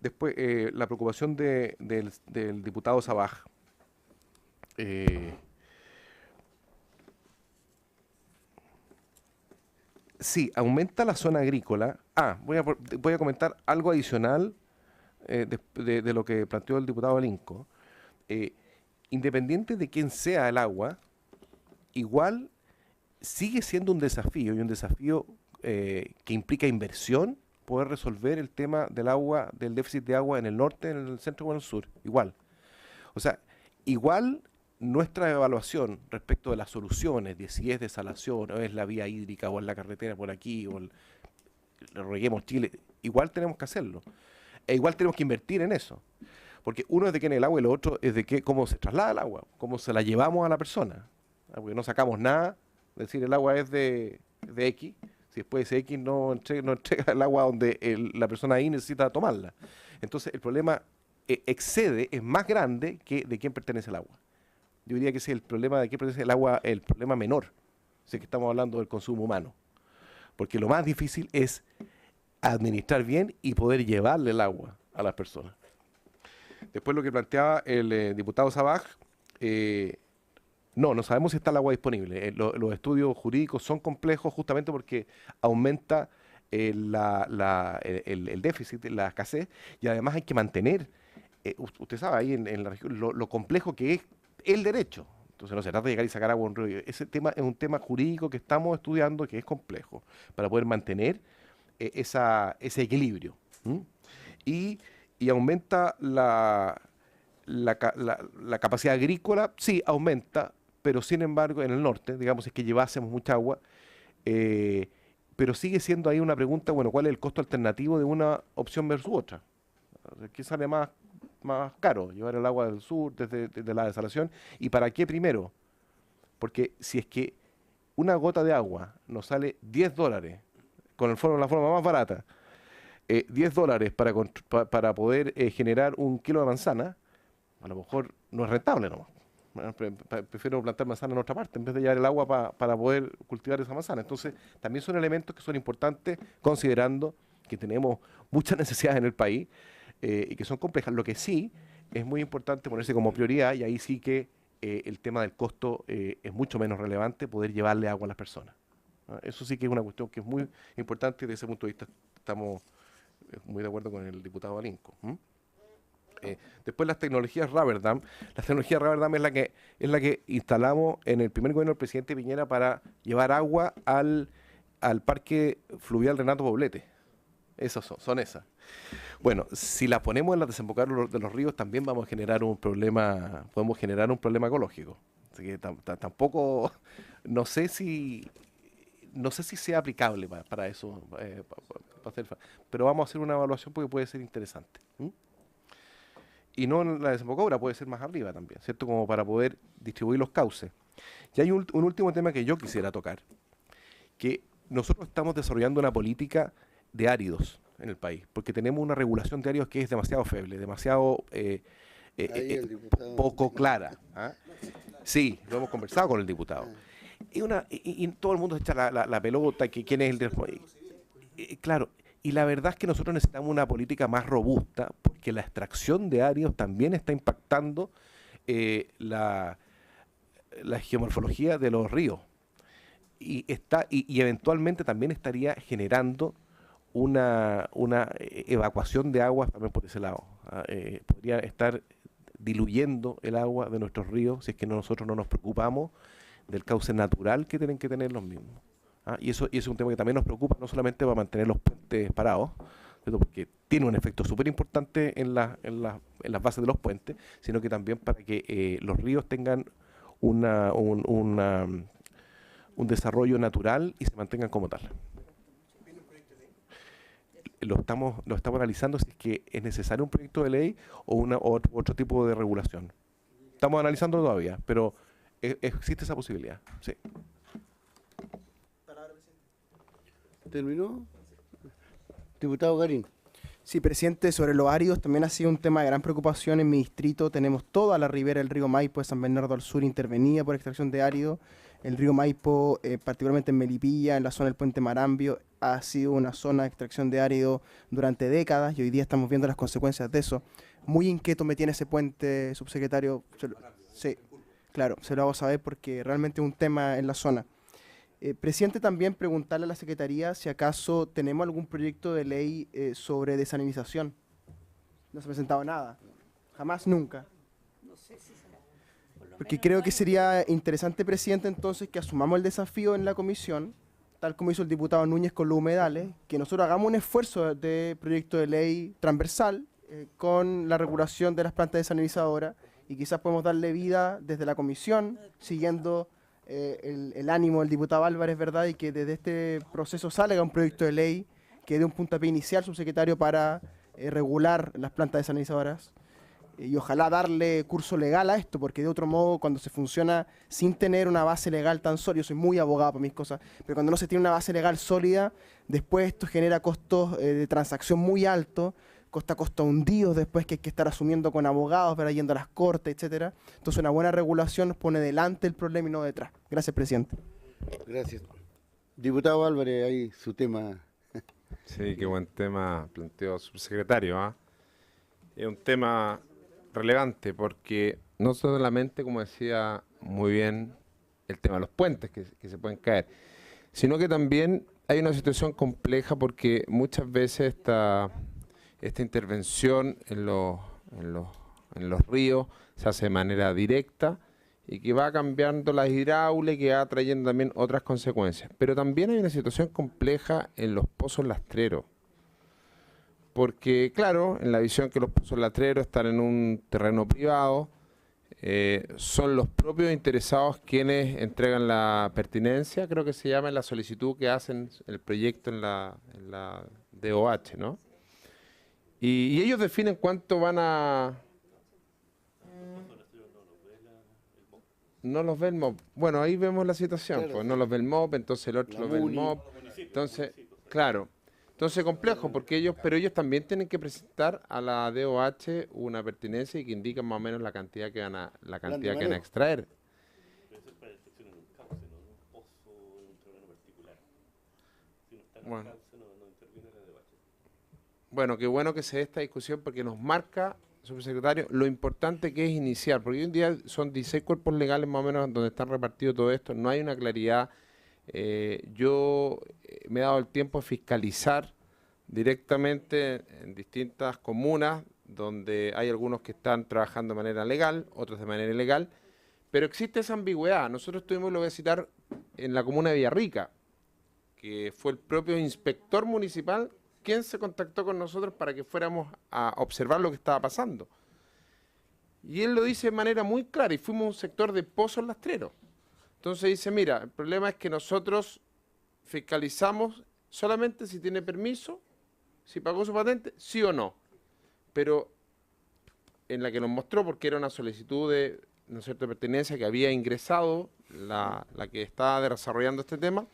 Después, la preocupación del diputado Sabaj. Sí, aumenta la zona agrícola. Voy a comentar algo adicional de lo que planteó el diputado Linco. Independiente de quién sea el agua, igual sigue siendo un desafío, que implica inversión, poder resolver el tema del agua, del déficit de agua en el norte, en el centro y en el sur. Igual. O sea, igual nuestra evaluación respecto de las soluciones, de si es desalación, o es la vía hídrica, o es la carretera por aquí, o reguemos Chile, igual tenemos que hacerlo. E igual tenemos que invertir en eso. Porque uno es de quién es el agua y lo otro es de cómo se traslada el agua, cómo se la llevamos a la persona. Porque no sacamos nada, es decir, el agua es de X, si después ese X no entrega el agua donde la persona ahí necesita tomarla. Entonces el problema es más grande que de quién pertenece el agua. Yo diría que ese es el problema de quién pertenece el agua, el problema menor, si es que estamos hablando del consumo humano. Porque lo más difícil es administrar bien y poder llevarle el agua a las personas. Después lo que planteaba el diputado Sabaj, no sabemos si está el agua disponible. Los estudios jurídicos son complejos justamente porque aumenta el déficit, la escasez, y además hay que mantener, usted sabe, ahí en la región, lo complejo que es el derecho. Entonces no se trata de llegar y sacar agua a un río. Ese tema es un tema jurídico que estamos estudiando, que es complejo, para poder mantener ese equilibrio. Y aumenta la capacidad agrícola, sí, aumenta, pero sin embargo en el norte, digamos, es que llevásemos mucha agua, pero sigue siendo ahí una pregunta, bueno, ¿cuál es el costo alternativo de una opción versus otra? ¿Qué sale más caro? Llevar el agua del sur desde la desalación, ¿y para qué primero? Porque si es que una gota de agua nos sale $10, con la forma más barata, $10 para poder generar 1 kilo de manzana, a lo mejor no es rentable nomás. Prefiero plantar manzana en otra parte en vez de llevar el agua para poder cultivar esa manzana. Entonces, también son elementos que son importantes, considerando que tenemos muchas necesidades en el país y que son complejas. Lo que sí es muy importante ponerse como prioridad, y ahí sí que el tema del costo es mucho menos relevante, poder llevarle agua a las personas. Eso sí que es una cuestión que es muy importante, y desde ese punto de vista estamos muy de acuerdo con el diputado Alinco. Después las tecnologías Rubberdam. La tecnología Rubberdam es la que instalamos en el primer gobierno del presidente Piñera para llevar agua al parque fluvial Renato Poblete. Esas son esas. Bueno, si las ponemos en la desembocaduras de los ríos, también vamos a generar podemos generar un problema ecológico. Así que tampoco, no sé si sea aplicable para eso, pero vamos a hacer una evaluación porque puede ser interesante. Y no en la desembocadura, puede ser más arriba también, ¿cierto? Como para poder distribuir los cauces. Y hay un último tema que yo quisiera tocar, que nosotros estamos desarrollando una política de áridos en el país, porque tenemos una regulación de áridos que es demasiado feble, demasiado poco clara. Sí, lo hemos conversado con el diputado. Y todo el mundo echa la pelota, que quién es el del... Claro, y la verdad es que nosotros necesitamos una política más robusta, porque la extracción de áridos también está impactando la geomorfología de los ríos. Y eventualmente también estaría generando una evacuación de aguas también por ese lado. Podría estar diluyendo el agua de nuestros ríos si es que nosotros no nos preocupamos del cauce natural que tienen que tener los mismos. Y eso es un tema que también nos preocupa, no solamente para mantener los puentes parados, ¿cierto? Porque tiene un efecto súper importante en las bases de los puentes, sino que también para que los ríos tengan un desarrollo natural y se mantengan como tal. Lo estamos analizando si es que es necesario un proyecto de ley o otro tipo de regulación. Estamos analizando todavía, pero existe esa posibilidad. Sí. ¿Terminó? Diputado Garín. Sí, presidente, sobre los áridos también ha sido un tema de gran preocupación en mi distrito. Tenemos toda la ribera del río Maipo de San Bernardo al sur intervenida por extracción de árido. El río Maipo, particularmente en Melipilla, en la zona del puente Marambio, ha sido una zona de extracción de árido durante décadas y hoy día estamos viendo las consecuencias de eso. Muy inquieto me tiene ese puente, subsecretario. Sí, claro, se lo hago saber porque realmente es un tema en la zona. Presidente, también preguntarle a la Secretaría si acaso tenemos algún proyecto de ley sobre desalinización. No se ha presentado nada. Jamás, nunca. Porque creo que sería interesante, presidente, entonces que asumamos el desafío en la comisión, tal como hizo el diputado Núñez con los humedales, que nosotros hagamos un esfuerzo de proyecto de ley transversal con la regulación de las plantas desalinizadoras y quizás podemos darle vida desde la comisión, siguiendo el ánimo del diputado Álvarez, ¿verdad? Y que desde este proceso salga un proyecto de ley que dé un puntapié inicial, subsecretario, para regular las plantas desalinizadoras. Y ojalá darle curso legal a esto, porque de otro modo, cuando se funciona sin tener una base legal tan sólida, yo soy muy abogado para mis cosas, pero cuando no se tiene una base legal sólida, después esto genera costos de transacción muy altos, costos hundidos después que hay que estar asumiendo con abogados, para yendo a las cortes, etcétera. Entonces una buena regulación nos pone delante el problema y no detrás. Gracias, presidente. Gracias. Diputado Álvarez, ahí su tema. Sí, qué buen tema planteó subsecretario. Es un tema relevante porque no solamente, como decía muy bien, el tema de los puentes que se pueden caer, sino que también hay una situación compleja porque muchas veces esta intervención en los ríos se hace de manera directa y que va cambiando las hidráulicas y que va trayendo también otras consecuencias. Pero también hay una situación compleja en los pozos lastreros. Porque, claro, en la visión que los pozos lastreros están en un terreno privado, son los propios interesados quienes entregan la pertinencia, creo que se llama, en la solicitud que hacen el proyecto en la DOH, ¿no? Y ellos definen cuánto van a... No los ve el MOP. Bueno, ahí vemos la situación, claro, pues no los ve el MOP, entonces el otro lo ve el MOP. Entonces, claro. Entonces complejo, porque ellos también tienen que presentar a la DOH una pertinencia y que indican más o menos la cantidad que van a extraer. Bueno, qué bueno que se dé esta discusión porque nos marca, subsecretario, lo importante que es iniciar, porque hoy en día son 16 cuerpos legales más o menos donde están repartidos todo esto, no hay una claridad. Yo me he dado el tiempo de fiscalizar directamente en distintas comunas donde hay algunos que están trabajando de manera legal, otros de manera ilegal, pero existe esa ambigüedad. Nosotros tuvimos, lo voy a citar, en la comuna de Villarrica, que fue el propio inspector municipal quien se contactó con nosotros para que fuéramos a observar lo que estaba pasando. Y él lo dice de manera muy clara, y fuimos un sector de pozos lastreros. Entonces dice, mira, el problema es que nosotros fiscalizamos solamente si tiene permiso, si pagó su patente, sí o no. Pero en la que nos mostró, porque era una solicitud de, ¿no es cierto?, de pertenencia que había ingresado la que estaba desarrollando este tema,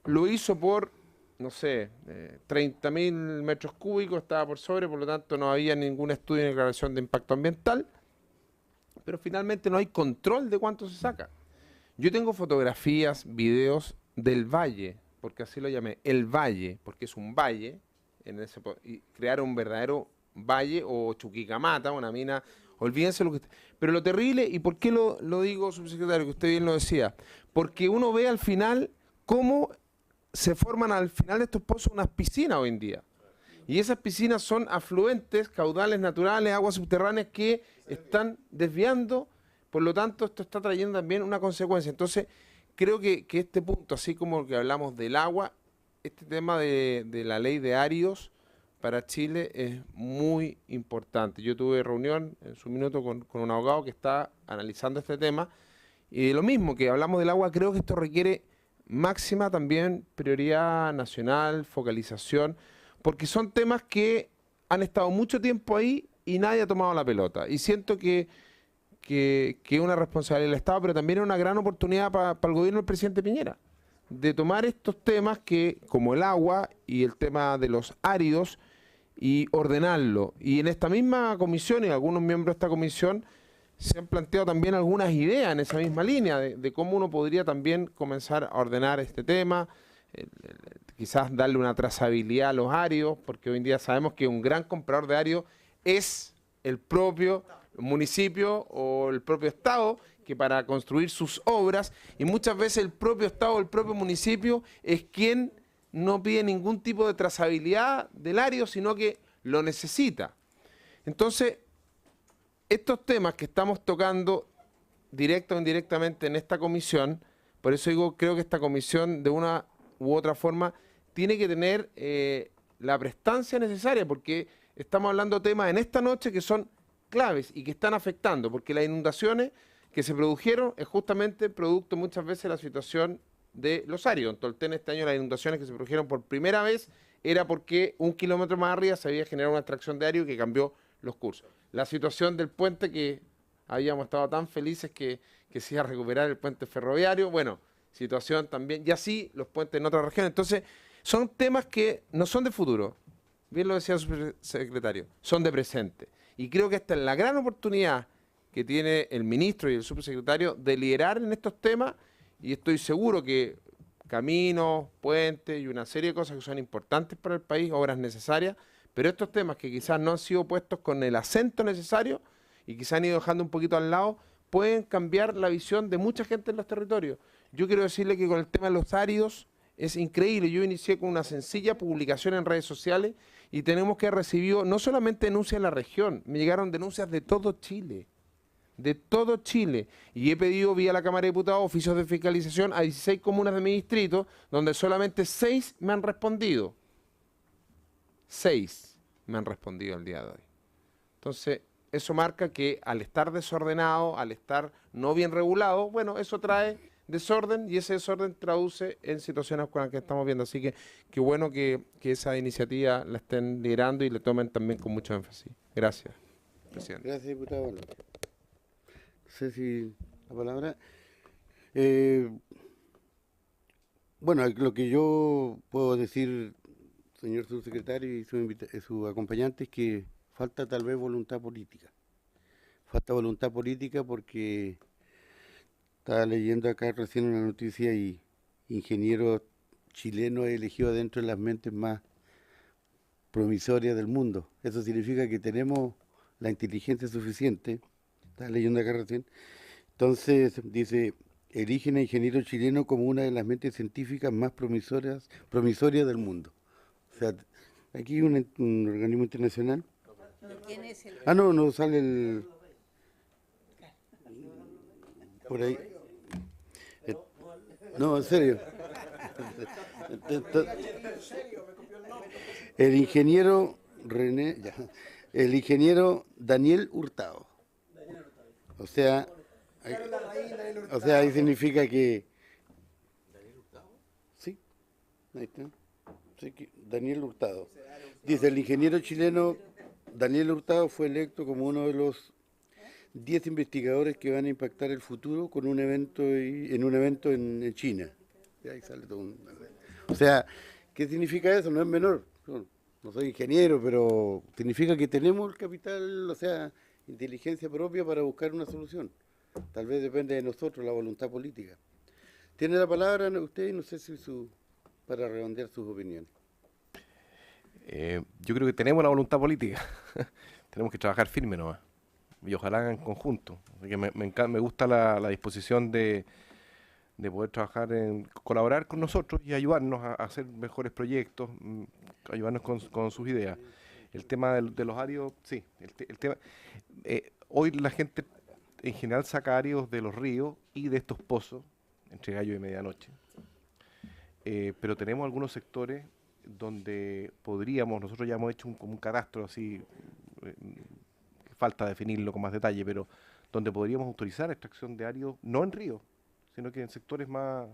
lo hizo por, no sé, 30.000 metros cúbicos, estaba por sobre, por lo tanto no había ningún estudio de declaración de impacto ambiental, pero finalmente no hay control de cuánto se saca. Yo tengo fotografías, videos del valle, porque así lo llamé, el valle, porque es un valle, y crear un verdadero valle o Chuquicamata, una mina, olvídense lo que... Pero lo terrible, ¿y por qué lo digo, subsecretario, que usted bien lo decía? Porque uno ve al final cómo se forman al final de estos pozos unas piscinas hoy en día. Y esas piscinas son afluentes, caudales naturales, aguas subterráneas que están desviando, por lo tanto esto está trayendo también una consecuencia. Entonces creo que este punto, así como que hablamos del agua, este tema de la ley de áridos para Chile es muy importante. Yo tuve reunión en su minuto con un abogado que está analizando este tema, y lo mismo que hablamos del agua, creo que esto requiere máxima también prioridad nacional, focalización, porque son temas que han estado mucho tiempo ahí y nadie ha tomado la pelota. Y siento que es una responsabilidad del Estado, pero también es una gran oportunidad para el gobierno del presidente Piñera, de tomar estos temas que, como el agua y el tema de los áridos, y ordenarlo. Y en esta misma comisión, y algunos miembros de esta comisión, se han planteado también algunas ideas en esa misma línea, de cómo uno podría también comenzar a ordenar este tema, quizás darle una trazabilidad a los áridos, porque hoy en día sabemos que un gran comprador de áridos es el propio municipio o el propio Estado, que para construir sus obras, y muchas veces el propio Estado o el propio municipio es quien no pide ningún tipo de trazabilidad del árido, sino que lo necesita. Entonces, estos temas que estamos tocando directa o indirectamente en esta comisión, por eso digo, creo que esta comisión de una u otra forma tiene que tener la prestancia necesaria, porque estamos hablando de temas en esta noche que son claves y que están afectando, porque las inundaciones que se produjeron es justamente producto muchas veces de la situación de los áridos. En Tolten este año las inundaciones que se produjeron por primera vez era porque 1 kilómetro más arriba se había generado una extracción de árido que cambió los cursos. La situación del puente, que habíamos estado tan felices que se iba a recuperar el puente ferroviario, bueno, situación también, y así los puentes en otras regiones. Entonces, son temas que no son de futuro, bien lo decía el subsecretario, son de presente. Y creo que esta es la gran oportunidad que tiene el ministro y el subsecretario de liderar en estos temas, y estoy seguro que caminos, puentes y una serie de cosas que son importantes para el país, obras necesarias, pero estos temas que quizás no han sido puestos con el acento necesario y quizás han ido dejando un poquito al lado, pueden cambiar la visión de mucha gente en los territorios. Yo quiero decirle que con el tema de los áridos es increíble. Yo inicié con una sencilla publicación en redes sociales y tenemos que haber recibido no solamente denuncias en la región, me llegaron denuncias de todo Chile. De todo Chile, y he pedido vía la Cámara de Diputados oficios de fiscalización a 16 comunas de mi distrito, donde solamente 6 me han respondido. 6 me han respondido el día de hoy. Entonces, eso marca que al estar desordenado, al estar no bien regulado, bueno, eso trae desorden, y ese desorden traduce en situaciones con las que estamos viendo. Así que qué bueno que esa iniciativa la estén liderando y le tomen también con mucho énfasis. Gracias, presidente. Gracias, diputado. No sé si la palabra. Bueno, lo que yo puedo decir, señor subsecretario y su acompañante, es que falta tal vez voluntad política. Falta voluntad política porque estaba leyendo acá recién una noticia y ingenieros chilenos elegidos dentro de las mentes más promisorias del mundo. Eso significa que tenemos la inteligencia suficiente. Estaba leyendo acá recién. Entonces, dice, eligen a ingeniero chileno como una de las mentes científicas más promisorias del mundo. O sea, aquí un organismo internacional. ¿Quién es el? Ah, no sale el... Por ahí. No, en serio. El ingeniero René, el ingeniero Daniel Hurtado. O sea, ahí significa que... Sí, ahí está. Sí, Daniel Hurtado. Dice, el ingeniero chileno Daniel Hurtado fue electo como uno de los 10 investigadores que van a impactar el futuro con un evento en China. Y ahí sale todo o sea, ¿qué significa eso? No es menor. No soy ingeniero, pero significa que tenemos el capital, o sea, inteligencia propia para buscar una solución. Tal vez depende de nosotros la voluntad política. Tiene la palabra usted, no sé si para redondear sus opiniones. Yo creo que tenemos la voluntad política. Tenemos que trabajar firme nomás. Y ojalá en conjunto. Así que me gusta la disposición de de poder colaborar con nosotros y ayudarnos a hacer mejores proyectos, ayudarnos con sus ideas. El tema de los áridos, sí, el tema, hoy la gente en general saca áridos de los ríos y de estos pozos, entre Gallo y Medianoche. Pero tenemos algunos sectores donde nosotros ya hemos hecho como un cadastro así, falta definirlo con más detalle, pero donde podríamos autorizar extracción de áridos, no en ríos, sino que en sectores más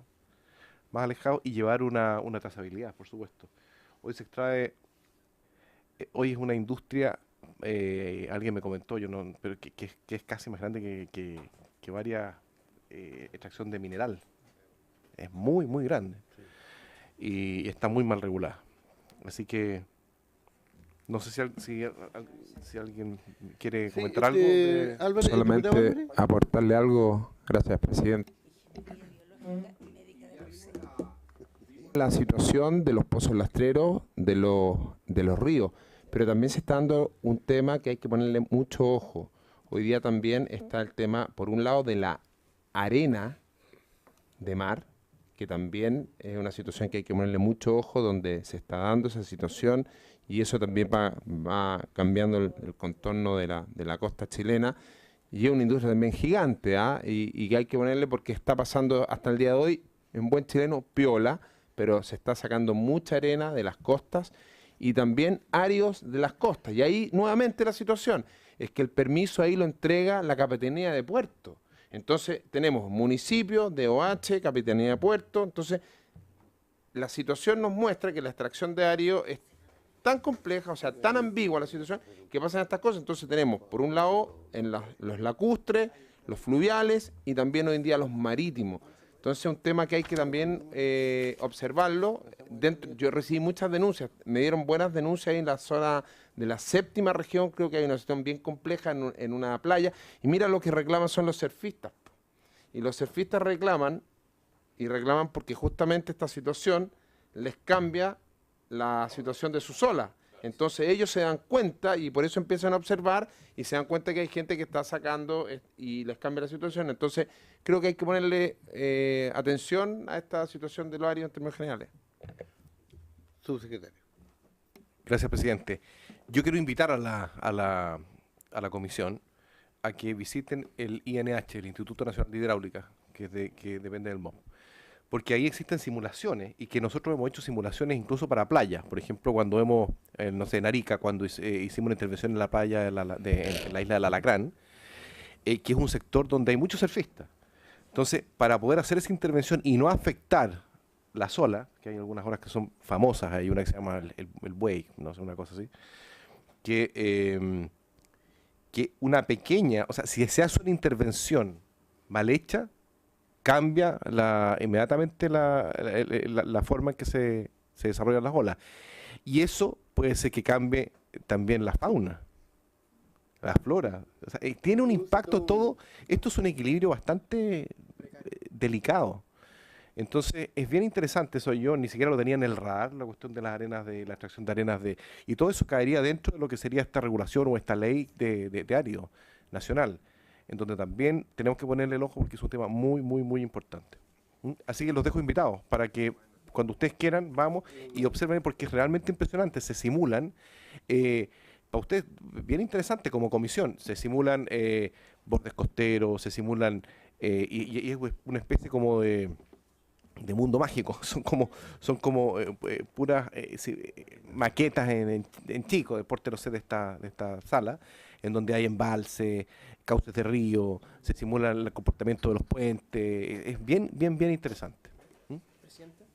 alejados y llevar una trazabilidad, por supuesto. Hoy se extrae, hoy es una industria, alguien me comentó, pero que es casi más grande que varias extracción de mineral. Es muy, muy grande. Y está muy mal regulada. Así que no sé si alguien quiere comentar algo. Álvarez, Solamente aportarle algo, gracias presidente. La situación de los pozos lastreros de los ríos, pero también se está dando un tema que hay que ponerle mucho ojo. Hoy día también está el tema, por un lado, de la arena de mar, que también es una situación que hay que ponerle mucho ojo, donde se está dando esa situación y eso también va cambiando el contorno de la costa chilena y es una industria también gigante, y que hay que ponerle, porque está pasando hasta el día de hoy, en buen chileno, piola, pero se está sacando mucha arena de las costas y también áridos de las costas. Y ahí nuevamente la situación es que el permiso ahí lo entrega la Capitanía de Puerto. Entonces tenemos municipio, DOH, Capitanía de Puerto. Entonces la situación nos muestra que la extracción de árido es tan compleja, o sea, tan ambigua la situación, que pasan estas cosas. Entonces tenemos, por un lado, los lacustres, los fluviales y también hoy en día los marítimos. Entonces es un tema que hay que también observarlo. Yo recibí muchas denuncias, me dieron buenas denuncias ahí en la zona de la 7ª región, creo que hay una situación bien compleja en una playa, y mira lo que reclaman son los surfistas. Y los surfistas reclaman porque justamente esta situación les cambia la situación de sus olas. Entonces ellos se dan cuenta y por eso empiezan a observar y se dan cuenta que hay gente que está sacando y les cambia la situación. Entonces creo que hay que ponerle atención a esta situación de los áridos en términos generales. Subsecretario. Gracias, presidente. Yo quiero invitar a la comisión a que visiten el INH, el Instituto Nacional de Hidráulica, que depende del MOP. Porque ahí existen simulaciones y que nosotros hemos hecho simulaciones incluso para playas. Por ejemplo, cuando hemos, no sé, en Arica, cuando hicimos una intervención en la playa en la isla del Alacrán, que es un sector donde hay muchos surfistas. Entonces, para poder hacer esa intervención y no afectar las olas, que hay algunas olas que son famosas, hay una que se llama el buey, no sé, una cosa así, que una pequeña, o sea, si se hace una intervención mal hecha, cambia inmediatamente la forma en que se desarrollan las olas. Y eso puede ser que cambie también la fauna, la flora. O sea, tiene un impacto todo. Esto es un equilibrio bastante delicado. Entonces, es bien interesante eso. Yo ni siquiera lo tenía en el radar, la cuestión de las arenas, de la extracción de arenas, y todo eso caería dentro de lo que sería esta regulación o esta ley de árido nacional, en donde también tenemos que ponerle el ojo porque es un tema muy, muy, muy importante. Así que los dejo invitados para que cuando ustedes quieran vamos y observen, porque es realmente impresionante. Se simulan, para ustedes, bien interesante como comisión, se simulan bordes costeros, se simulan, y es una especie como de mundo mágico. Son como puras maquetas en chico, de porte, no sé, de esta sala, en donde hay embalse, cauces de río, se simula el comportamiento de los puentes. Es bien, bien, bien interesante. ¿Presidente?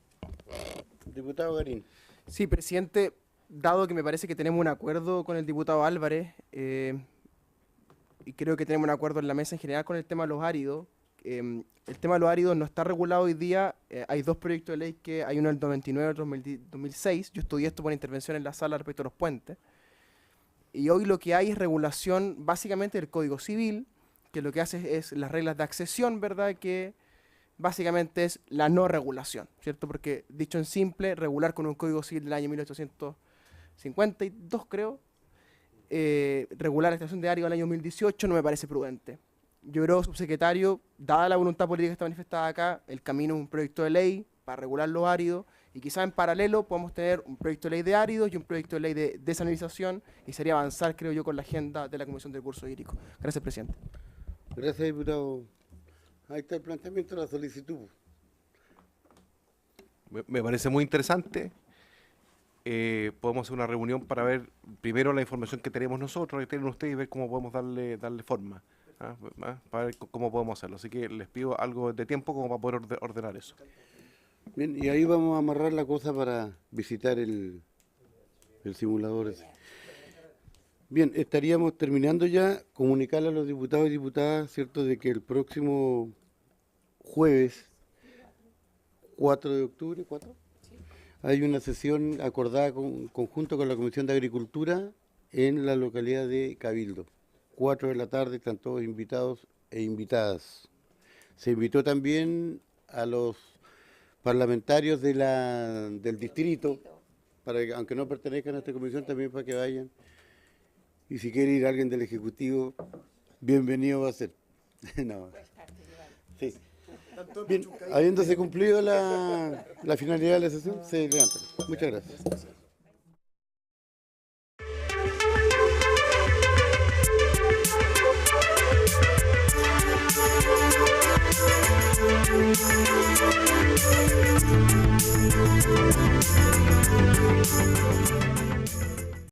Diputado Garín. Sí, presidente, dado que me parece que tenemos un acuerdo con el diputado Álvarez, y creo que tenemos un acuerdo en la mesa en general con el tema de los áridos, el tema de los áridos no está regulado hoy día. Hay dos proyectos de ley, que hay uno del 99 y otro del 2006. Yo estudié esto por intervención en la sala respecto a los puentes. Y hoy lo que hay es regulación básicamente del Código Civil, que lo que hace es las reglas de accesión, ¿verdad? Que básicamente es la no regulación, ¿cierto? Porque, dicho en simple, regular con un Código Civil del año 1852, creo, regular la extracción de árido del año 2018 no me parece prudente. yo creo, subsecretario, dada la voluntad política que está manifestada acá, el camino es un proyecto de ley para regular los áridos, y quizá en paralelo podemos tener un proyecto de ley de áridos y un proyecto de ley de desalinización, y sería avanzar, creo yo, con la agenda de la Comisión de Recursos Hídricos. Gracias, presidente. Gracias, diputado. Ahí está el planteamiento de la solicitud. Me parece muy interesante. Podemos hacer una reunión para ver primero la información que tenemos nosotros, que tienen ustedes, y ver cómo podemos darle forma, para ver cómo podemos hacerlo. Así que les pido algo de tiempo como para poder ordenar eso. Bien, y ahí vamos a amarrar la cosa para visitar el simulador ese. Bien, estaríamos terminando ya, comunicarle a los diputados y diputadas, ¿cierto?, de que el próximo jueves, 4 de octubre, hay una sesión acordada conjunto con la Comisión de Agricultura en la localidad de Cabildo. 4 de la tarde, están todos invitados e invitadas. Se invitó también a los parlamentarios del distrito, para que, aunque no pertenezcan a esta comisión, también para que vayan. Y si quiere ir alguien del Ejecutivo, bienvenido va a ser. No. Sí. Bien, habiéndose cumplido la finalidad de la sesión, se levantan. Muchas gracias.